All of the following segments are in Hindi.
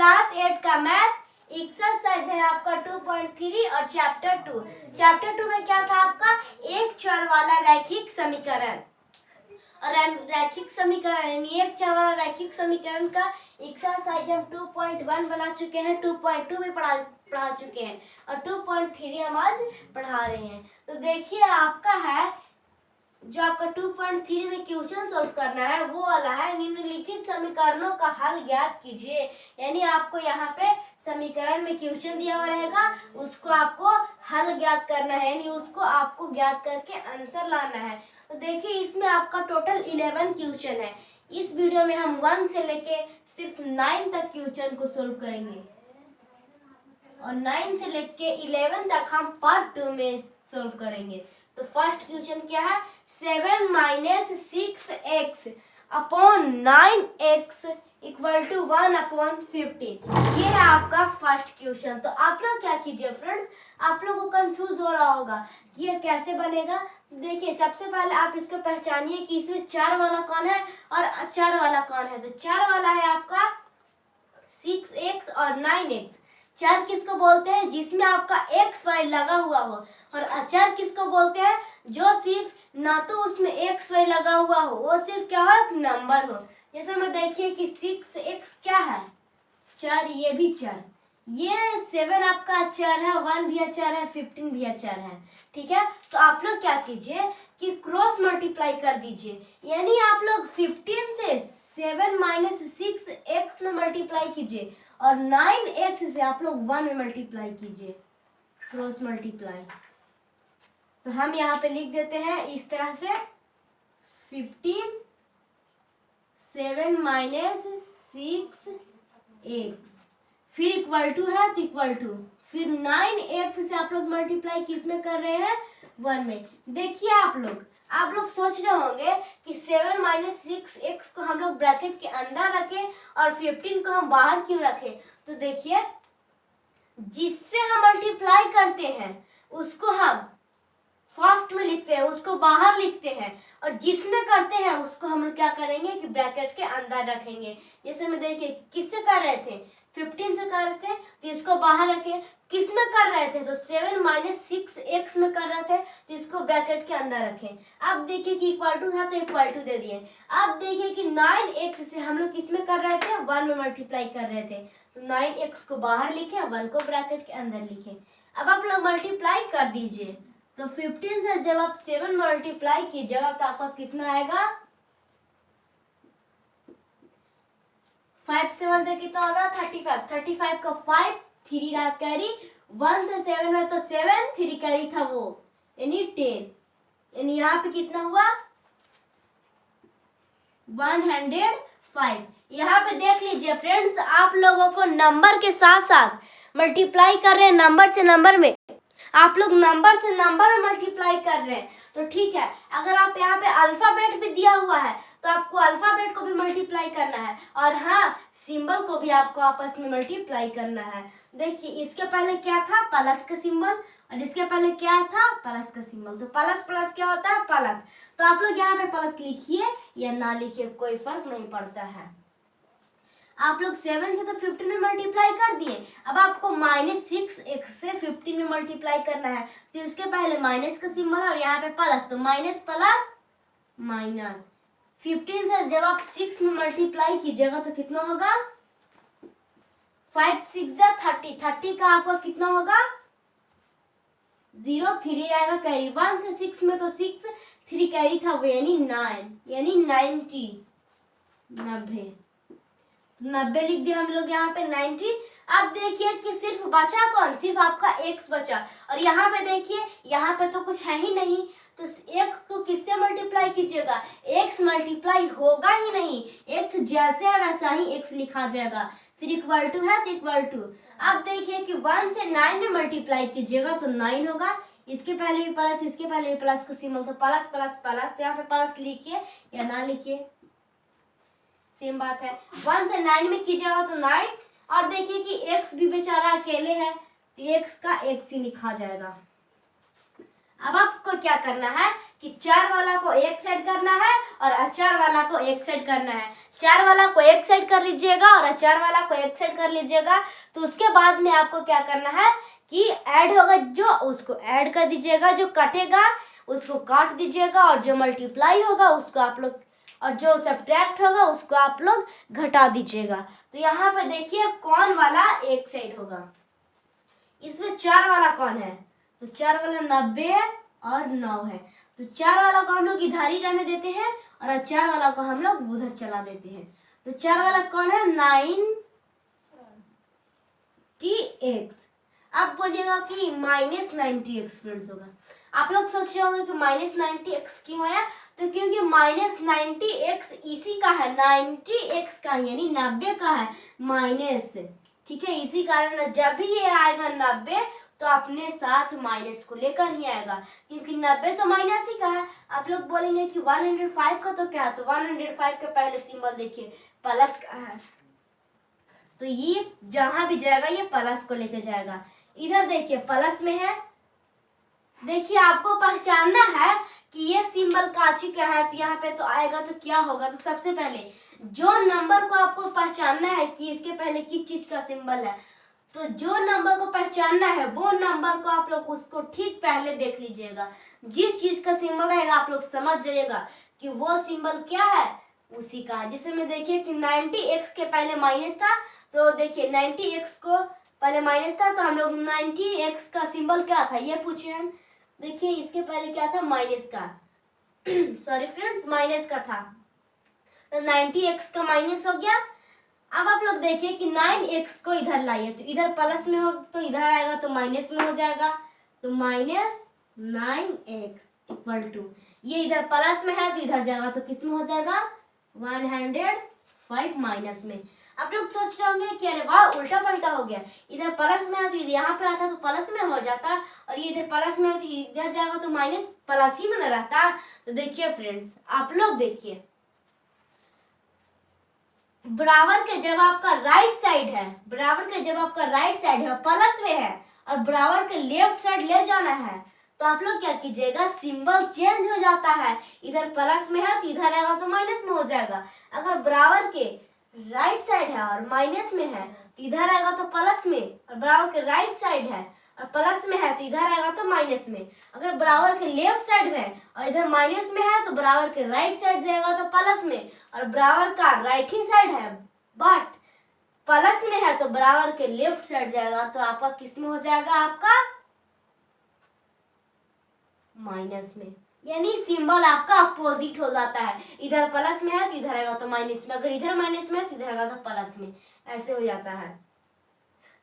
क्लास 8 का मैथ एक्सरसाइज है आपका 2.3 और चैप्टर 2। चैप्टर 2 में क्या था आपका एक चर वाला रैखिक समीकरण और रैखिक समीकरण यानी एक चर वाला रैखिक समीकरण का एक्सरसाइज हम 2.1 बना चुके हैं, 2.2 भी पढ़ा चुके हैं और 2.3 हम आज पढ़ा रहे हैं। तो देखिए आपका है जो आपका 2.3 में क्वेश्चन सोल्व करना है वो वाला है निम्नलिखित समीकरणों का हल ज्ञात कीजिए। यानी आपको यहाँ पे समीकरण में क्वेश्चन दिया हुआ रहेगा, उसको आपको हल ज्ञात करना है, यानी उसको आपको ज्ञात करके आंसर लाना है। तो देखिए इसमें आपका टोटल 11 क्वेश्चन है। इस वीडियो में हम 1 से लेके सिर्फ 9 तक क्वेश्चन को सोल्व करेंगे और 9 से लेके 11 तक हम पार्ट 2 में सोल्व करेंगे। तो फर्स्ट क्वेश्चन क्या है, 7 - 6x upon 9x equal to 1/15। ये है आपका फर्स्ट क्वेश्चन। तो आप लोग क्या कीजिए फ्रेंड्स, आप लोग को कंफ्यूज हो रहा होगा कि ये कैसे बनेगा। देखिए सबसे पहले आप इसको पहचानिए कि इसमें 4 वाला कौन है और 4 वाला कौन है। तो 4 वाला है आपका 6x और 9x। चर किसको बोलते हैं, जिसमें आपका x y लगा हुआ हो, और अचर किसको बोलते हैं, जो सिर्फ ना तो उसमें x y लगा हुआ हो, वो सिर्फ क्या हो, नंबर हो। जैसे मैं देखिए कि 6x क्या है, चर, ये भी चर, ये 7 आपका चर है, 1 भी चर है, 15 भी चर है। ठीक है, तो आप लोग क्या कीजिए कि क्रॉस मल्टीप्लाई कर दीजिए, यानी आप लोग 15 से 7 - 6x में मल्टीप्लाई कीजिए और 9x से आप लोग 1 में मल्टीप्लाई कीजिए, क्रॉस मल्टीप्लाई। तो हम यहाँ पे लिख देते हैं इस तरह से 15 7 - 6x फिर इक्वल टू है, तो इक्वल टू फिर 9x से आप लोग मल्टीप्लाई किस में कर रहे हैं, 1 में। देखिए आप लोग सोच रहे होंगे कि 7 - 6x को हम लोग ब्रैकेट के अंदर रखें और 15 को हम बाहर क्यों रखें। तो देखिए जिससे हम मल्टीप्लाई करते हैं उसको हम फर्स्ट में लिखते हैं, उसको बाहर लिखते हैं, और जिसमें करते हैं उसको हम लोग क्या करेंगे कि ब्रैकेट के अंदर रखेंगे। जैसे में देखिए किससे कर रहे थे, 15 से कर रहे थे तो इसको बाहर रखें, किस में कर रहे थे तो 7 - 6x में कर रहे थे तो इसको ब्रैकेट के अंदर रखें। अब देखिए कि इक्वल टू था तो इक्वल टू दे दिए। अब देखिए कि 9x से हम लोग किस में कर रहे थे, 1 में मल्टीप्लाई कर रहे थे, तो 9x को बाहर लिखे, 1 को ब्रैकेट के अंदर लिखे। अब आप लोग मल्टीप्लाई कर दीजिए, तो 15 से जब आप 7 मल्टीप्लाई कीजिएगा तो आपका कितना आएगा, 5 7 से कितना होगा 35, 35 का 5 3 रात कैरी, 1 से 7 में तो 7 3 कैरी था वो, यानी 10, यानी यहाँ पे कितना हुआ 105। यहाँ पे देख लीजिए फ्रेंड्स, आप लोगों को नंबर के साथ साथ मल्टीप्लाई कर रहे हैं, नंबर से नंबर में, आप लोग नंबर से नंबर में मल्टीप्लाई कर रहे हैं। तो ठीक है, अगर आप यहाँ पे अल्फाबेट भी दिया हुआ है तो आपको अल्फाबेट को भी मल्टीप्लाई करना है, और हाँ सिंबल को भी आपको आपस में मल्टीप्लाई करना है। देखिए इसके पहले क्या था, प्लस का सिंबल, और इसके पहले क्या था, प्लस का सिंबल। तो प्लस प्लस क्या होता है, प्लस। तो आप लोग यहाँ पे प्लस लिखिए या ना लिखिए, कोई फर्क नहीं पड़ता है। आप लोग 7 से तो 15 में मल्टीप्लाई कर दिए, अब आपको -6x से 15 में मल्टीप्लाई करना है, तो इसके पहले माइनस का सिंबल और यहाँ पे प्लस, तो माइनस प्लस माइनस। 15 से जब आप 6 में मल्टीप्लाई कीजिएगा तो कितना होगा, 5 6 30, 30 का आपका कितना होगा 0, 3 रहेगा कैरी, 1 से 6 में तो 6 3 कैरी था वो, यानी 9, यानी 90, 90 लिख दिया हम लोग यहाँ पे 90। अब देखिए कि सिर्फ बचा कौन, सिर्फ आपका x बचा, और यहाँ पे देखिए यहाँ पे तो कुछ है ही नहीं, तो x को किससे मल्टीप्लाई कीजिएगा, x मल्टीप्लाई होगा ही नहीं, x जैसे है वैसा ही x लिखा जाएगा, फिर इक्वल टू है तो इक्वल टू। अब देखिए कि 1 से 9 में मल्टीप्लाई कीजिएगा तो 9 होगा, इसके पहले भी प्लस, इसके पहले भी प्लस का सिंबल, तो प्लस प्लस प्लस, यहाँ पे प्लस लिखिए या ना लिखिए सेम बात है। 1 से 9 में कीजिएगा तो 9, और देखिए कि x भी बेचारा अकेले है तो x का x ही लिखा जाएगा। अब आपको क्या करना है कि 4 वाला को एक साइड करना है और अचार वाला को एक साइड करना है। 4 वाला को एक साइड कर लीजिएगा और अचार वाला को एक साइड कर लीजिएगा। तो उसके बाद में आपको क्या करना है कि ऐड होगा जो उसको ऐड कर दीजिएगा, जो कटेगा उसको काट दीजिएगा और जो मल्टीप्लाई होगा उसको आप लोग, और जो सब्ट्रैक्ट होगा उसको आप लोग घटा दीजिएगा। तो यहाँ पे देखिए कौन वाला एक साइड होगा, इसमें 4 वाला कौन है, तो 4 वाला 90 और 9 है। तो 4 वाला को हम लोग इधर ही रहने देते हैं और 4 वाला को हम लोग उधर चला देते हैं। तो 4 वाला कौन है 90x। आप बोलिएगा कि -90x फ्रेंड्स होगा। आप लोग सोच रहे होंगे कि -90x क्यों आया, तो क्योंकि -90x इसी का है, 90x का यानी 90 का है माइनस, ठीक है। इसी कारण जब भी ये आएगा 90 तो अपने साथ माइनस को लेकर ही आएगा, क्योंकि 90 तो माइनस ही का है। आप लोग बोलेंगे कि 105 का तो क्या है, तो 105 के पहले सिंबल देखिए प्लस का है, तो ये जहां भी जाएगा ये प्लस को लेकर जाएगा। इधर देखिए प्लस में है, देखिए आपको पहचानना है कि ये सिंबल काची का है, तो यहाँ पे तो आएगा तो क्या होगा। तो सबसे पहले जो नंबर को आपको पहचानना है कि इसके पहले किस चीज का सिंबल है, तो जो नंबर को पहचानना है वो नंबर को आप लोग उसको ठीक पहले देख लीजिएगा। जिस चीज का सिंबल रहेगा आप लोग समझ जाइएगा कि वो सिंबल क्या है, उसी का है। जैसे में देखिए कि 90x के पहले माइनस था, तो देखिए 90x को पहले माइनस था, तो हम लोग 90x का सिंबल क्या था ये पूछे हम। देखिए इसके पहले क्या था माइनस का सॉरी फ्रेंड्स माइनस का था, तो 90x का माइनस हो गया। अब आप लोग देखिए कि 9x को इधर लाइए, तो इधर प्लस में हो तो इधर आएगा तो माइनस में हो जाएगा, तो -9x इक्वल टू, ये इधर प्लस में है तो इधर जाएगा तो किस में हो जाएगा 105 माइनस में। आप लोग सोच रहे होंगे कि अरे वाह उल्टा पलटा हो गया, इधर प्लस में है तो यहाँ पे आता तो प्लस में हो जाता, और ये इधर प्लस में है तो इधर जाएगा तो माइनस प्लस ही में न रहता। तो देखिए फ्रेंड्स आप लोग देखिए, बराबर के जब आपका राइट साइड है, बराबर के जब आपका राइट साइड है प्लस में है और बराबर के लेफ्ट साइड ले जाना है, तो आप लोग क्या कीजिएगा सिंबल चेंज हो जाता है। इधर प्लस में है तो इधर आएगा तो माइनस में हो जाएगा। अगर बराबर के राइट साइड है और माइनस में है तो इधर आएगा तो प्लस में, और बराबर के राइट साइड है और प्लस में है तो इधर आएगा तो माइनस में। अगर बराबर के लेफ्ट साइड में और इधर माइनस में है तो बराबर के राइट साइड जाएगा तो प्लस में, और बराबर का राइट ही साइड है बट प्लस में है तो बराबर के लेफ्ट साइड जाएगा, तो आपका किस में हो जाएगा आपका माइनस में, यानी सिंबल आपका अपोजिट हो जाता है। इधर प्लस में है तो इधर आएगा तो माइनस में, अगर इधर माइनस में है तो इधर आएगा तो प्लस में, ऐसे हो जाता है।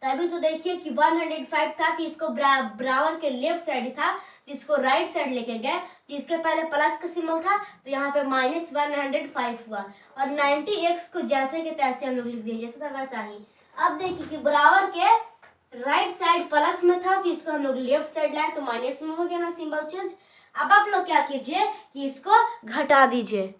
तभी तो देखिए कि 105 था कि इसको बराबर के लेफ्ट साइड था, इसको राइट साइड लेके गए, इसके पहले प्लस का सिंबल था तो यहाँ पे -105 हुआ, और 90x को जैसे के तैसे हम लोग लिख दिए जैसे था वैसा ही। अब देखिए कि बराबर के राइट साइड प्लस में था तो इसको हम लोग लेफ्ट साइड लाए तो माइनस में हो गया ना सिंबल चेंज। अब आप लोग क्या कीजिए कि इसको घटा दीजिए,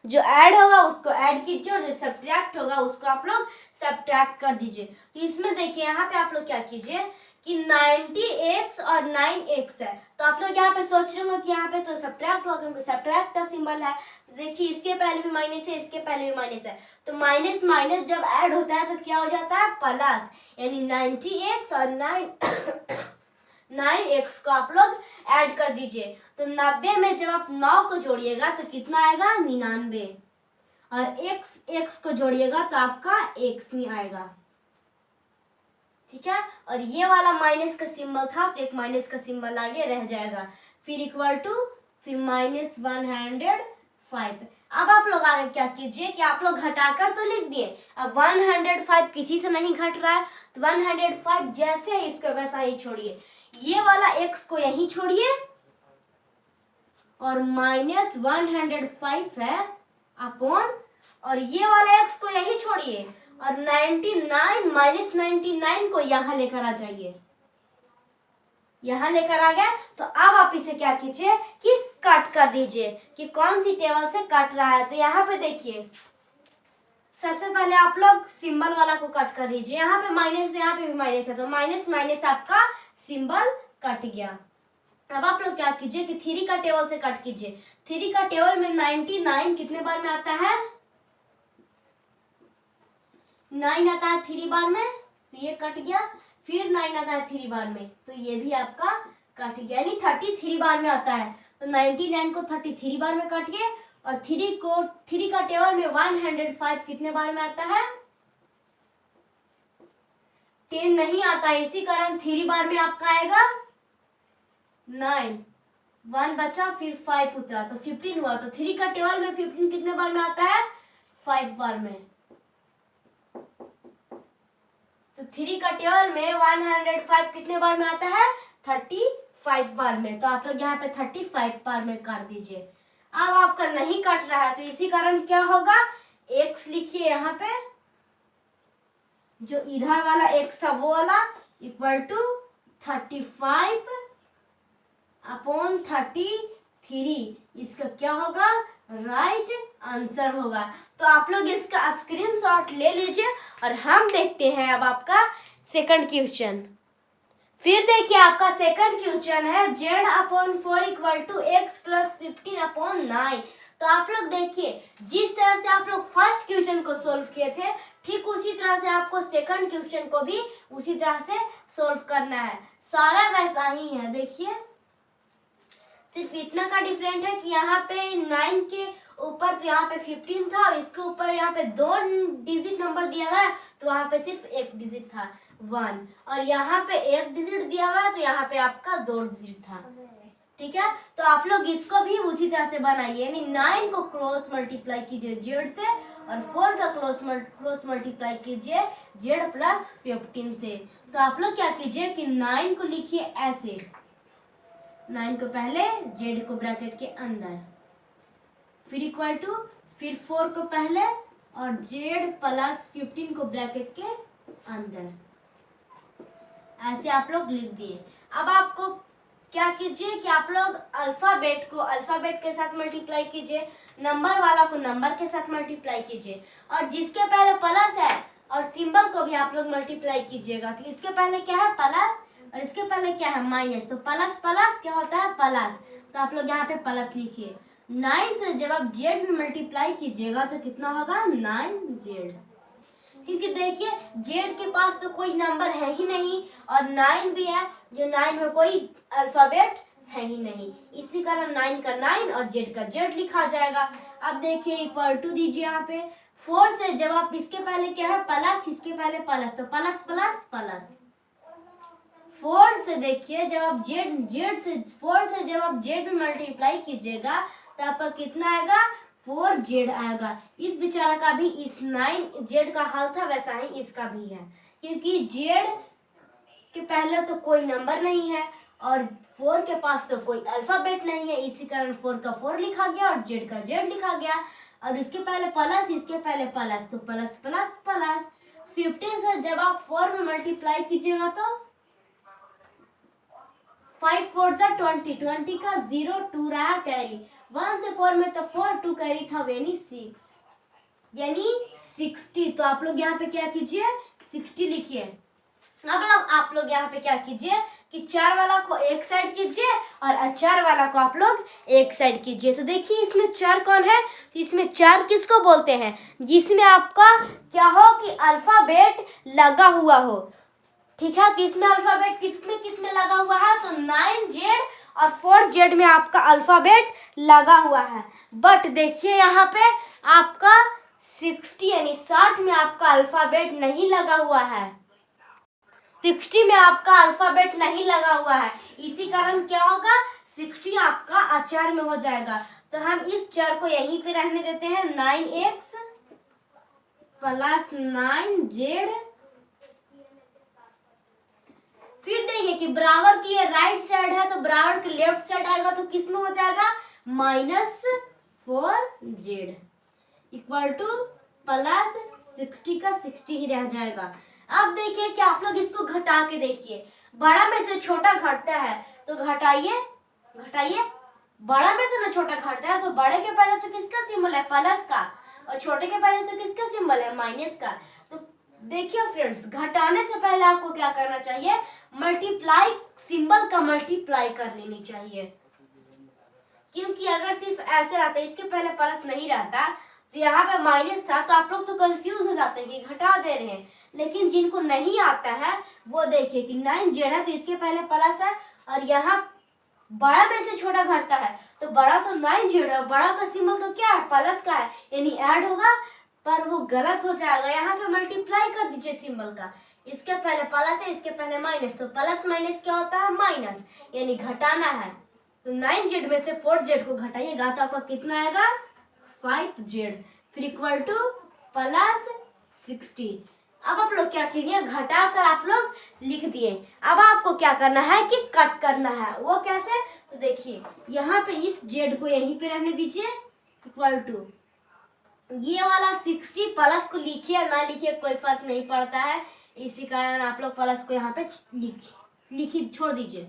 जो ऐड होगा उसको ऐड कीजिए और जो सब्ट्रैक्ट होगा उसको आप लोग सब्ट्रैक्ट कर दीजिए। तो इसमें देखिए यहाँ पे आप लोग क्या कीजिए कि 90x और 9x है, तो आप लोग यहाँ पे सोच रहे हो कि यहाँ पे तो सब्ट्रैक्ट होगा क्योंकि सब्ट्रैक्ट का सिंबल है। तो देखिए इसके पहले भी माइनस है, इसके पहले भी माइनस है, तो माइनस माइनस जब ऐड होता है तो क्या हो जाता है प्लस, यानी 90x और 9x को आप लोग ऐड कर दीजिए। तो 90 में जब आप 9 को जोड़िएगा तो कितना आएगा 99, और x को जोड़िएगा तो आपका x ही आएगा, ठीक है। और ये वाला माइनस का सिंबल था तो एक माइनस का सिंबल आगे रह जाएगा, फिर इक्वल टू, फिर -105। अब आप लोग आगे क्या कीजिए कि आप लोग घटाकर तो लिख दिए, अब 105 किसी से नहीं घट रहा है तो 105 जैसे है इसको वैसा ही छोड़िए, ये वाला x को यहीं छोड़िए और -105 है अपॉन, और ये वाला x को यहीं छोड़िए और 99 -99 को यहाँ लेकर आ जाइए, यहाँ लेकर आ गया। तो अब आप इसे क्या कीजिए कि कट कर दीजिए कि कौन सी टेबल से कट रहा है। तो यहाँ पे देखिए सबसे पहले आप लोग सिंबल वाला को कट कर दीजिए, यहाँ पे माइनस है यहाँ पे भी माइनस है, तो माइनस माइनस आपका सिंबल कट गया। अब आप लोग क्या कीजिए कि 3 का टेबल से कट कीजिए। 3 का टेबल में 99 कितने बार में आता है? 9 आता है 3 बार में, तो ये कट गया। फिर 9 आता है 3 बार में, तो ये भी आपका कट गया, यानी 33 बार में आता है। तो 99 को 33 बार में काटिए, और 3 का टेबल में 105 कितने बार में आता है? 10 नहीं आता है, इसी कारण 3 बार में आपका आएगा 9, 1 बचा, फिर 5 उतरा, तो 15 हुआ। तो 3 का टेबल में 15 कितने बार में आता है? 5 बार में। तो 3 का टेबल में 105 कितने बार में आता है? 35 बार में। तो आप लोग यहाँ पे 35 बार में कर दीजिए। अब आपका नहीं कट रहा है, तो इसी कारण क्या होगा, x लिखिए यहाँ पे, जो इधर वाला x था वो वाला, इक्वल टू 35/33। इसका क्या होगा? राइट आंसर होगा। तो आप लोग इसका स्क्रीनशॉट ले लीजिए, और हम देखते हैं अब आपका सेकंड क्वेश्चन। फिर देखिए आपका सेकंड क्वेश्चन है z/4 equal to x plus 15/9। तो आप लोग देखिए, जिस तरह से आप लोग फर्स्ट क्वेश्चन को सोल्व किए थे, ठीक उसी तरह से आपको सेकंड क्वेश्चन को भी उसी तरह से सोल्व करना है। सारा वैसा ही है। देखिए, सिर्फ इतना का डिफरेंट है कि यहाँ पे 9 के ऊपर तो यहाँ पे 15 था, और इसके ऊपर यहाँ पे 2 डिजिट नंबर दिया हुआ है, तो वहाँ पे सिर्फ 1 डिजिट था 1, और यहाँ पे 1 डिजिट दिया हुआ है, तो यहाँ पे आपका 2 डिजिट था। ठीक है, तो आप लोग इसको भी उसी तरह से बनाइए, यानी 9 को क्रॉस मल्टीप्लाई कीजिए z से, और 4 का क्रॉस मल्टीप्लाई कीजिए z प्लस 15 से। तो आप लोग क्या कीजिए कि 9 को लिखिए ऐसे, 9 को पहले, z को ब्रैकेट के अंदर, फिर इक्वल टू, फिर 4 को पहले और z प्लस 15 को ब्रैकेट के अंदर, ऐसे आप लोग लिख दिए। अब आपको क्या कीजिए कि आप लोग अल्फाबेट को अल्फाबेट के साथ मल्टीप्लाई कीजिए, नंबर वाला को नंबर के साथ मल्टीप्लाई कीजिए, और जिसके पहले प्लस है और सिंबल को भी आप लोग मल्टीप्लाई कीजिएगा। तो इसके पहले क्या है? प्लस, और इसके पहले क्या है? माइनस। तो प्लस प्लस क्या होता है? प्लस। तो आप लोग यहाँ पे प्लस लिखिए। 9 से जब आप जेड में मल्टीप्लाई कीजिएगा तो कितना होगा? 9z। क्योंकि देखिए जेड के पास तो कोई नंबर है ही नहीं, और 9 भी है, जो 9 में कोई अल्फाबेट है ही नहीं, इसी कारण 9 का 9 और जेड का जेड लिखा जाएगा। अब देखिए इक्वल टू दीजिए यहाँ पे, 4 से जब आप इसके पहले क्या है? प्लस, इसके पहले प्लस, तो प्लस प्लस प्लस। 4 से देखिए जब आप जेड से 4 से जब आप जेड में मल्टीप्लाई कीजिएगा तो आपका कितना आएगा? 4z आएगा। इस बेचारा का भी इस 9z का हाल था वैसा ही इसका भी है, क्योंकि z के पहले तो कोई नंबर नहीं है और 4 के पास तो कोई अल्फाबेट नहीं है, इसी कारण 4 का 4 लिखा गया और z का z लिखा गया। और इसके पहले प्लस, इसके पहले प्लस, तो प्लस प्लस प्लस। 15 से जब आप 4 में मल्टीप्लाई कीजिएगा तो 5 4 जा 20, 20 का 0 2 रहा कैरी, 1 से 4 में तो 4 2 कैरी था यानी 6, यानी 60। तो आप लोग यहाँ पे क्या कीजिए? 60 लिखिए। अब आप लोग यहाँ पे क्या कीजिए कि 4 वाला को एक साइड कीजिए और 4 वाला को आप लोग एक साइड कीजिए। तो देखिए इसमें 4 कौन है? तो इसमें 4 किसको बोलते हैं? जिसमें आपका क्या हो कि अल्फाबेट लगा हुआ हो। ठीक है, तो इसमें अल्फाबेट किसमें लगा हुआ है? तो 9z और 4z में आपका अल्फाबेट लगा हुआ है। बट देखिए यहाँ पे आपका 60 यानी 60 में आपका अल्फाबेट नहीं लगा हुआ है। 60 में आपका अल्फाबेट नहीं लगा हुआ है, इसी कारण क्या होगा? 60 आपका अचार में हो जाएगा। तो हम इस चर को यहीं पे रहने देते हैं, 9x प्लस 9z। फिर देखिए कि बराबर की ये राइट साइड है तो बराबर के लेफ्ट साइड आएगा तो किस में हो जाएगा? -4z इक्वल टू प्लस 60 का 60 ही रह जाएगा। अब देखिए कि आप लोग इसको घटा के देखिए, बड़ा में से छोटा घटता है तो घटाइए, बड़ा में से ना छोटा घटता है तो बड़े के पहले तो किसका सिंबल है? प्लस का, और छोटे के पहले तो किसका सिंबल है? माइनस का। तो देखिए फ्रेंड्स, घटाने से पहले आपको क्या करना चाहिए? मल्टीप्लाई सिंबल का मल्टीप्लाई कर लेनी चाहिए, क्योंकि अगर सिर्फ ऐसे रहता, इसके पहले प्लस नहीं रहता तो यहाँ पे माइनस था, तो आप लोग तो कंफ्यूज हो जाते हैं कि घटा दे रहे हैं। लेकिन जिनको नहीं आता है वो देखिए कि 9z है तो इसके पहले प्लस है, और यहाँ बड़ा में से छोटा घटता है तो बड़ा तो 9z है, बड़ा का सिंबल तो क्या है, प्लस का है, यानी ऐड होगा, पर वो गलत हो जाएगा। यहाँ पे मल्टीप्लाई कर दीजिए सिंबल का, इसके पहले प्लस है, इसके पहले माइनस, तो प्लस माइनस क्या होता है, माइनस, यानी घटाना है। तो 9z में से 4z को घटाइएगा तो आपका कितना आएगा, 5z, फिर इक्वल टू प्लस 60। अब आप लोग क्या कीजिए, घटाकर आप लोग लिख दिए। अब आपको क्या करना है कि कट करना है, वो कैसे, तो देखिए यहाँ पे इस z को यहीं पे रहने दीजिए, इक्वल टू ये वाला 60 प्लस को लिखिए ना लिखिए कोई फर्क नहीं पड़ता है, इसी कारण आप लोग प्लस को यहाँ पे लिखिए छोड़ दीजिए।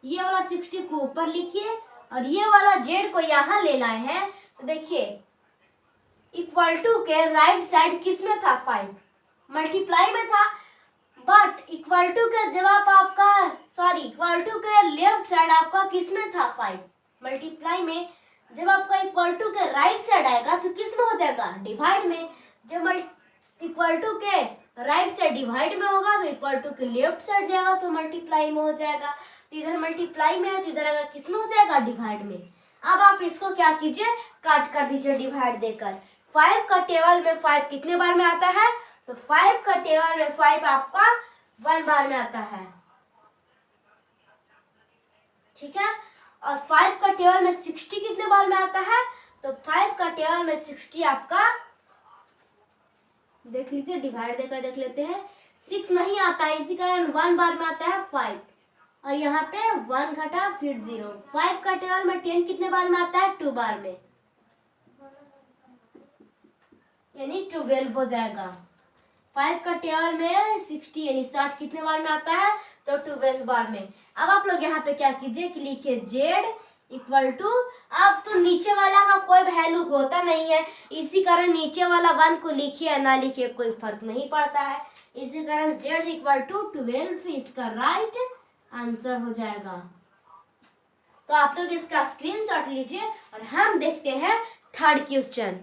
ये वाला 60 को ऊपर लिखिए और ये वाला z को यहाँ ले लाए हैं, तो देखिए इक्वल टू के राइट साइड किस में था, 5 मल्टीप्लाई में था, बट इक्वल टू का जवाब आपका इक्वल टू के लेफ्ट साइड आपका किस में था, 5 मल्टीप्लाई में। जब आपका इक्वल टू के राइट साइड आएगा तो किस में हो जाएगा, डिवाइड में। जब इक्वल टू के राइट साइड डिवाइड में होगा तो इक्वल टू के लेफ्ट साइड जाएगा तो मल्टीप्लाई में हो जाएगा। तो इधर मल्टीप्लाई में है तो इधर आएगा किस में हो जाएगा, डिवाइड में। अब आप इसको क्या कीजिए, काट कर दीजिए डिवाइड देकर। 5 का टेबल में 5 कितने बार में आता है, तो 5 का टेबल में 5 आपका 1 बार में आता है, ठीक है। और 5 का टेबल में 60 कितने बार में आता है, तो 5 का टेबल में 60 आपका, देख लीजिए डिवाइड देकर देख लेते हैं, 6 नहीं आता है, इसी कारण 1 बार में आता है 5, और यहाँ पे 1 घटा फिर 0। 5 का टेबल में 10 कितने बार में आता है, 2 बार में, यानी 12 हो जाएगा। 5 का टेबल में 60 यानी 60 कितने बार में आता है, तो 12 बार में। अब आप लोग यहाँ पे क्या कीजिए कि लिखिए z इक्वल टू, अब तो नीचे वाला का कोई वैल्यू होता नहीं है, इसी कारण नीचे वाला 1 को लिखिए ना लिखिए कोई फर्क नहीं पड़ता है, इसी कारण z इक्वल टू 12 इसका राइट आंसर हो जाएगा। तो आप लोग इसका स्क्रीनशॉट लीजिए और हम देखते हैं थर्ड क्वेश्चन।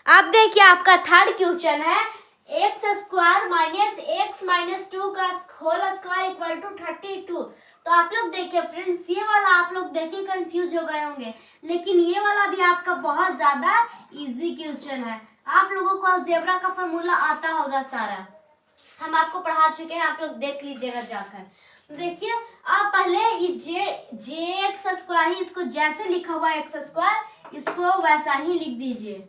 अब देखिए आपका थर्ड क्वेश्चन है x square minus x minus 2 का होल स्क्वायर इक्वल टू 32। तो आप लोग देखिए फ्रेंड्स, ये वाला आप लोग देखिए कंफ्यूज हो गए होंगे, लेकिन ये वाला भी आपका बहुत ज्यादा इजी क्वेश्चन है। आप लोगों को अलजेब्रा का फॉर्मूला आता होगा सारा, हम आपको पढ़ा चुके हैं, आप लोग देख लीजिएगा जाकर। तो देखिए आप पहले ये जे एक्स स्क्वायर ही, इसको जैसे लिखा हुआ एक्स स्क्वायर इसको वैसा ही लिख दीजिए।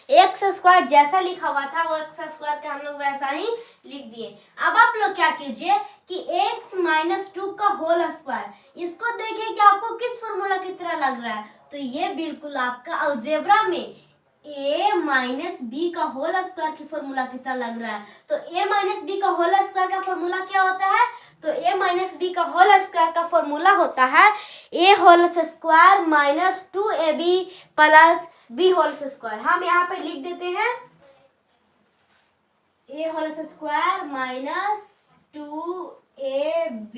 एक्स स्क्वायर जैसा लिखा हुआ था वो एक्स स्क्वायर के हम लोग वैसा ही लिख दिए। अब आप लोग क्या कीजिए कि एक्स माइनस 2 का होल स्क्वायर, इसको देखिए कि आपको किस फॉर्मूला की तरह लग रहा है, तो ये बिल्कुल आपका अलजेब्रा में a माइनस बी का होल स्क्वायर की फॉर्मूला की तरह लग रहा है। तो a माइनस बी का होल स्क्वायर का फॉर्मूला क्या होता है, तो a माइनस बी का होल स्क्वायर का फॉर्मूला होता है a whole square minus 2ab plus B whole square. हम यहाँ पे लिख देते हैं a whole square minus 2ab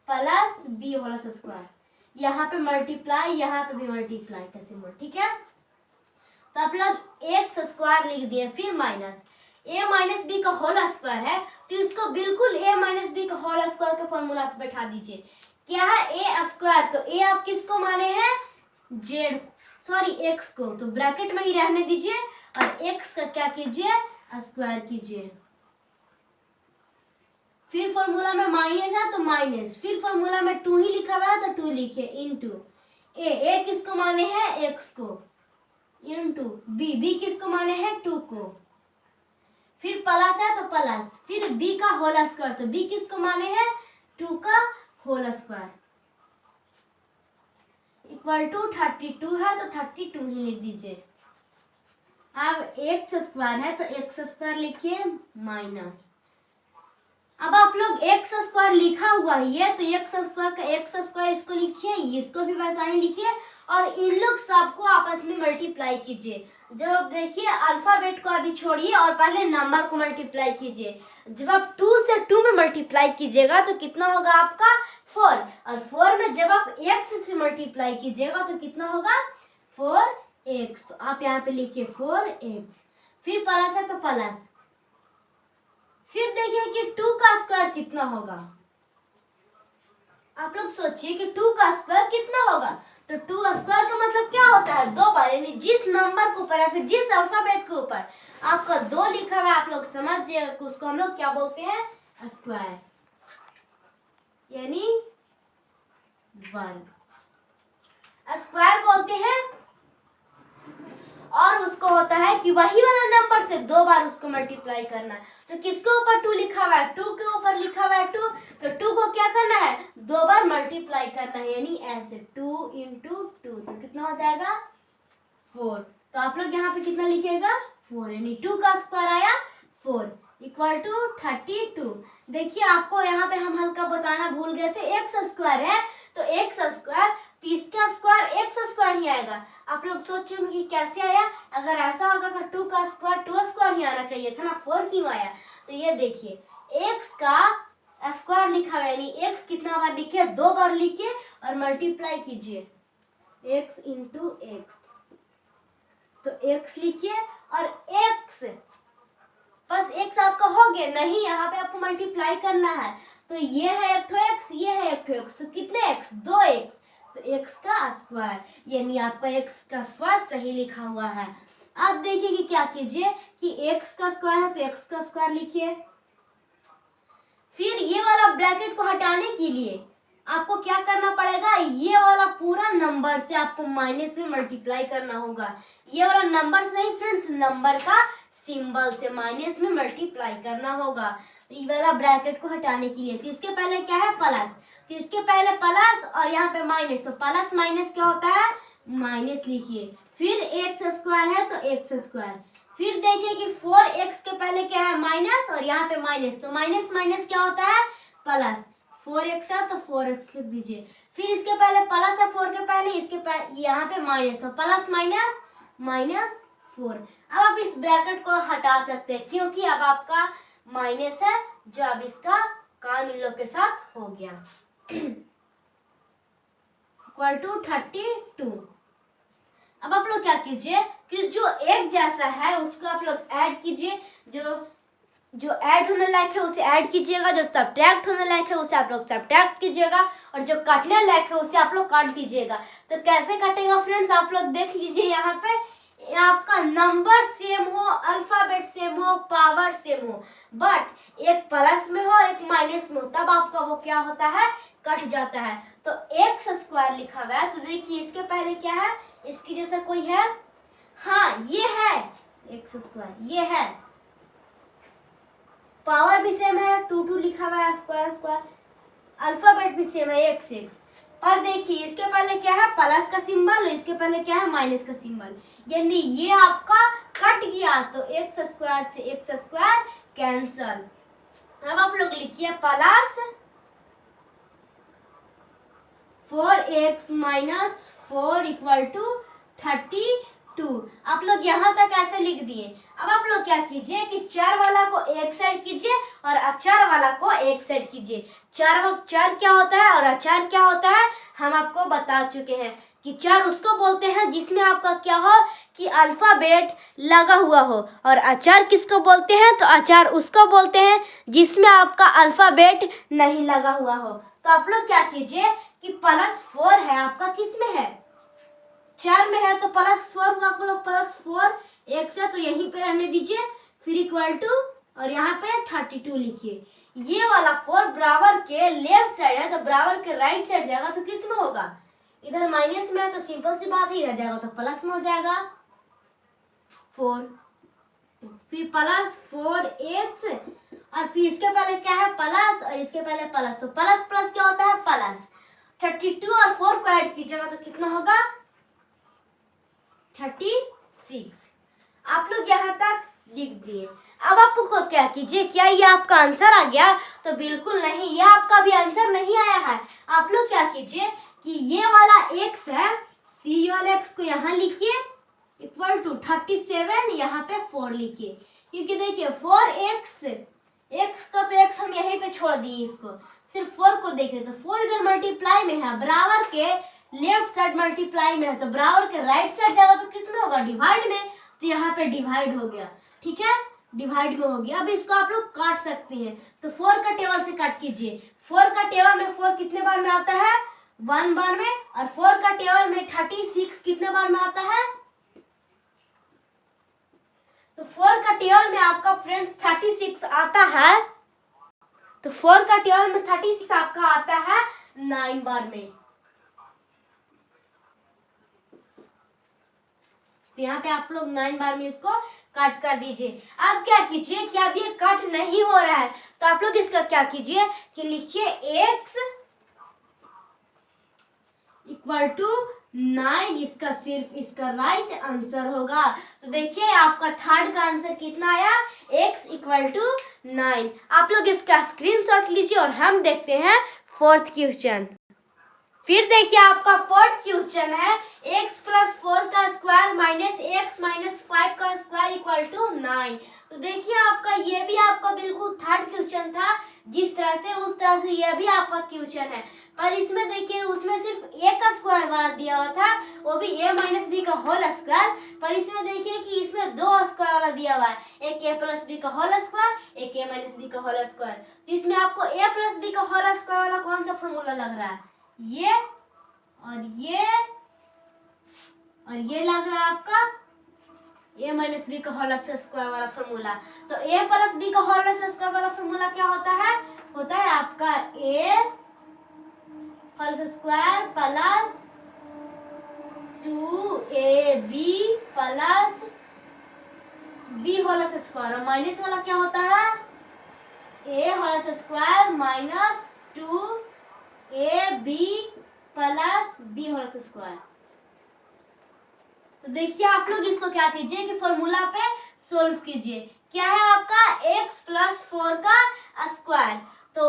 plus B whole square, यहाँ पे मल्टीप्लाई, यहाँ पे भी मल्टीप्लाई का सिंबल, ठीक है। तो आप लोग एक्स स्क्वायर लिख दिए, फिर माइनस a माइनस बी का होल स्क्वायर है तो इसको बिल्कुल a माइनस बी का होल स्क्वायर का फॉर्मूला पे बैठा दीजिए। क्या है a स्क्वायर, तो a आप किसको माने हैं, x को, तो ब्रैकेट में ही रहने दीजिए और x का क्या कीजिए, स्क्वायर कीजिए। फिर फॉर्मूला में माइनस है तो माइनस, फिर फॉर्मूला में 2 ही लिखा हुआ है तो 2 लिखे इनटू a किसको माने हैं, x को, इनटू b किसको माने हैं, 2 को, फिर प्लस है तो प्लस, फिर b का होल स्क्वायर, तो b किसको माने हैं, 2 का होल स्क्वायर इक्वल टू 32 है तो 32 ही लिख दीजिए। अब एक्स स्क्वायर है तो एक्स स्क्वायर लिखिए माइनस, अब आप लोग एक्स स्क्वायर लिखा हुआ है ये, तो एक्स स्क्वायर का एक्स स्क्वायर इसको लिखिए, इसको भी वैसा ही लिखिए और इन लोग सबको आपस में मल्टीप्लाई कीजिए। जब आप देखिए अल्फाबेट को अभी छोड़िए और पहले नंबर को मल्टीप्लाई कीजिए। जब आप 2 से 2 में मल्टीप्लाई कीजिएगा तो कितना होगा आपका 4, और 4 में जब आप x से मल्टीप्लाई कीजिएगा तो कितना होगा 4x। तो आप यहाँ पे लिखिए 4x, फिर प्लस है तो प्लस, फिर देखिए कि 2 का स्क्वायर कितना होगा। आप लोग सोचिए कि 2 का स्क्वायर कितना होगा। तो 2 स्क्वायर का मतलब क्या होता है 2 बार, यानी जिस नंबर के ऊपर या फिर जिस अल्फाबेट के ऊपर आपका 2 लिखा हुआ है आप लोग समझ जाइएगा कि उसको हम लोग क्या बोलते हैं स्क्वायर, यानी 1 स्क्वायर बोलते हैं। और उसको होता है कि वही वाला नंबर से 2 बार उसको मल्टीप्लाई करना है। तो किसके ऊपर 2 लिखा हुआ है 2 के ऊपर लिखा हुआ है 2, तो 2 को क्या करना है 2 बार मल्टीप्लाई करना है, यानी ऐसे 2 into 2, तो कितना हो जाएगा 4। तो आप लोग यहाँ पे कितना लिखिएगा 4, यानी 2 का स्क्वायर आया 4 इक्वल टू 32। देखिए आपको यहाँ पे हम हल्का बताना भूल गए थे, एक्स स्क्वायर है तो एक्स स्क्वायर, तो इसका स्क्वायर एक्स स्क्वायर ही आएगा। आप लोग सोच रहे होंगे कि कैसे आया, अगर ऐसा होता तो 2 का स्क्वायर 2 स्क्वायर ही आना चाहिए था ना, 4 क्यों आया। तो ये देखिए एक्स का स्क्वायर लिखा है, यानी एक्स कितना बार लिखिए 2 बार लिखिए और मल्टीप्लाई कीजिए एक्स इंटू एक्स, तो एक्स लिखिए और एक्स बस एक्स आपका हो गया, नहीं यहाँ पे आपको मल्टीप्लाई करना है। तो ये है एक ठो एक्स, ये है एक ठो एक्स, तो कितने एक्स 2 एक्स, तो एक्स का स्क्वायर, यानी आपका एक्स का स्क्वायर सही लिखा हुआ है। आप देखिए कि क्या कीजिए कि एक्स का स्क्वायर है तो एक्स का स्क्वायर लिखिए, फिर ये वाला ब्रैकेट को हटाने के लिए आपको क्या करना पड़ेगा, ये वाला पूरा नंबर से आपको माइनस में मल्टीप्लाई करना होगा। ये वाला नंबर से नहीं फ्रेंड्स, नंबर का सिंबल से माइनस में मल्टीप्लाई करना होगा। तो ये वाला ब्रैकेट को हटाने के लिए, तो इसके पहले क्या है प्लस, तो इसके पहले प्लस और यहाँ पे माइनस, तो प्लस माइनस क्या होता है माइनस लिखिए, फिर एक्स स्क्वायर है तो एक्स स्क्वायर, फिर देखिए कि 4x के पहले क्या है माइनस और यहाँ पे माइनस, तो माइनस माइनस क्या होता है प्लस, 4x है तो 4x लिख दीजिए, फिर इसके पहले प्लस है 4 के पहले, इसके पहले यहाँ पे माइनस, तो प्लस माइनस माइनस 4। अब आप इस ब्रैकेट को हटा सकते हैं क्योंकि अब आपका माइनस है, जो अब इसका काम इन लोग के साथ हो गया इक्वल टू 32। अब आप लोग क्या कीजिए कि जो एक जैसा है उसको आप लोग ऐड कीजिए, जो ऐड होने लायक है उसे ऐड कीजिएगा, जो सब्ट्रैक्ट होने लायक है उसे आप लोग सब्ट्रैक्ट कीजिएगा, और जो काटने लायक है उसे आप लोग काट दीजिएगा। तो कैसे काटेगा फ्रेंड्स, आप लोग देख लीजिए, यहाँ पे आपका नंबर सेम हो, अल्फाबेट सेम हो, पावर सेम हो, बट एक प्लस में हो और एक माइनस में हो, तब आपका वो क्या होता है कट जाता है। तो एक्स स्क्वायर लिखा हुआ है, तो देखिए इसके पहले क्या है, इसकी जैसा कोई है, हाँ ये है एक्स स्क्वायर, ये है, पावर भी सेम है 2 2 लिखा हुआ है, स्क्वायर स्क्वायर, अल्फाबेट भी सेम है एक्स एक्स, पर देखिए इसके पहले क्या है प्लस का सिंबल और इसके पहले क्या है माइनस का सिंबल, यानी ये आपका कट गया, तो एक्स स्क्वायर से एक्स स्क्वायर कैंसल। अब आप लोग लिखिए plus 4x minus 4 equal to 32। आप लोग यहाँ तक ऐसे लिख दिए। अब आप लोग क्या कीजिए कि 4 वाला को एक साइड कीजिए और अचार वाला को एक साइड कीजिए। चार क्या होता है और अचार क्या होता है हम आपको बता चुके हैं कि 4 उसको बोलते हैं जिसमें आपका क्या हो कि अल्फाबेट लगा हुआ हो, और अचार किसको बोलते हैं, तो अचार उसको बोलते हैं जिसमें आपका अल्फाबेट नहीं लगा हुआ हो। तो आप लोग क्या कीजिए कि +4 है आपका किस में है 4 में है, तो +4 का आप लोग +4 x है तो यहीं पे रहने दीजिए, फिर इक्वल टू और यहाँ पे 32 लिखिए। ये वाला 4 बराबर के लेफ्ट साइड है तो बराबर के राइट साइड जाएगा तो किस में होगा, इधर माइनस में है तो सिंपल सी बात ही रह जाएगा, तो प्लस में हो जाएगा 4, फिर +4x और फिर इसके पहले क्या है प्लस और इसके पहले प्लस, तो प्लस प्लस क्या होता है प्लस। 32 और 4 को ऐड कीजिएगा तो कितना होगा 36। आप लोग यहाँ तक लिख दिए। अब आपको क्या कीजिए, क्या ये आपका आंसर आ गया, तो बिल्कुल नहीं, ये आपका भी आंसर नहीं आया है। आप लोग क्या कीजिए कि ये वाला x है, ये वाला x को यहाँ लिखिए इक्वल टू 37, यहाँ पे 4 लिखिए, क्योंकि देखिए 4x x का तो x हम यहीं पे छोड़ दिए, इसको सिर्फ 4 को देखें तो 4 इधर मल्टीप्लाई में है, बराबर के लेफ्ट साइड मल्टीप्लाई में है, तो बराबर के राइट साइड जाएगा तो किसमें होगा, डिवाइड में, तो यहाँ पे डिवाइड हो गया, ठीक है, डिवाइड में हो गया। अब इसको आप लोग काट सकते हैं, तो 4 का टेबल से काट कीजिए। 4 का टेबल में 4 कितने बार में आता है, 1 बार में, और 4 का टेबल में 36 कितने बार में आता है, तो 4 का टेबल में आपका फ्रेंड्स 36 आता है, तो 4 का टेबल में 36 आपका आता है 9 बार में। तो यहाँ पे आप लोग 9 बार में इसको काट कर दीजिए। अब क्या कीजिए कि अब ये कट नहीं हो रहा है, तो आप लोग इसका क्या कीजिए कि लिखिए x इक्वल टू 9, इसका सिर्फ इसका राइट आंसर होगा। तो देखिए आपका थर्ड का आंसर कितना आया, x इक्वल टू 9। आप लोग इसका स्क्रीनशॉट लीजिए और हम देखते हैं फोर्थ क्वेश्चन। फिर देखिए आपका फोर्थ क्वेश्चन है x प्लस 4 का स्क्वायर माइनस x माइनस 5 का स्क्वायर इक्वल टू 9। तो देखिए आपका ये भी आपका बिल्कुल थर्ड क्वेश्चन था, जिस तरह से उस तरह से ये भी आपका क्वेश्चन है, पर इसमें देखिए उसमें सिर्फ a का स्क्वायर वाला दिया हुआ था, वो भी a माइनस बी का होल स्क्वायर, पर इसमें देखिए कि इसमें 2 स्क्वायर वाला दिया हुआ है, एक a प्लस बी का होल स्क्वायर, एक a माइनस बी का होल स्क्वायर। तो इसमें आपको a प्लस बी का होल स्क्वायर वाला कौन सा फॉर्मूला लग रहा है, ये और ये लग रहा है आपका a माइनस बी का होल स्क्वायर वाला फॉर्मूला। तो a प्लस बी का होल स्क्वायर वाला फॉर्मूला क्या होता है आपका a whole square plus 2ab plus b whole square, और माइनस वाला क्या होता है a whole square minus 2ab plus b whole square. तो देखिए आप लोग इसको क्या कीजिए कि फॉर्मूला पे सोल्व कीजिए। क्या है आपका x प्लस 4 का स्क्वायर, तो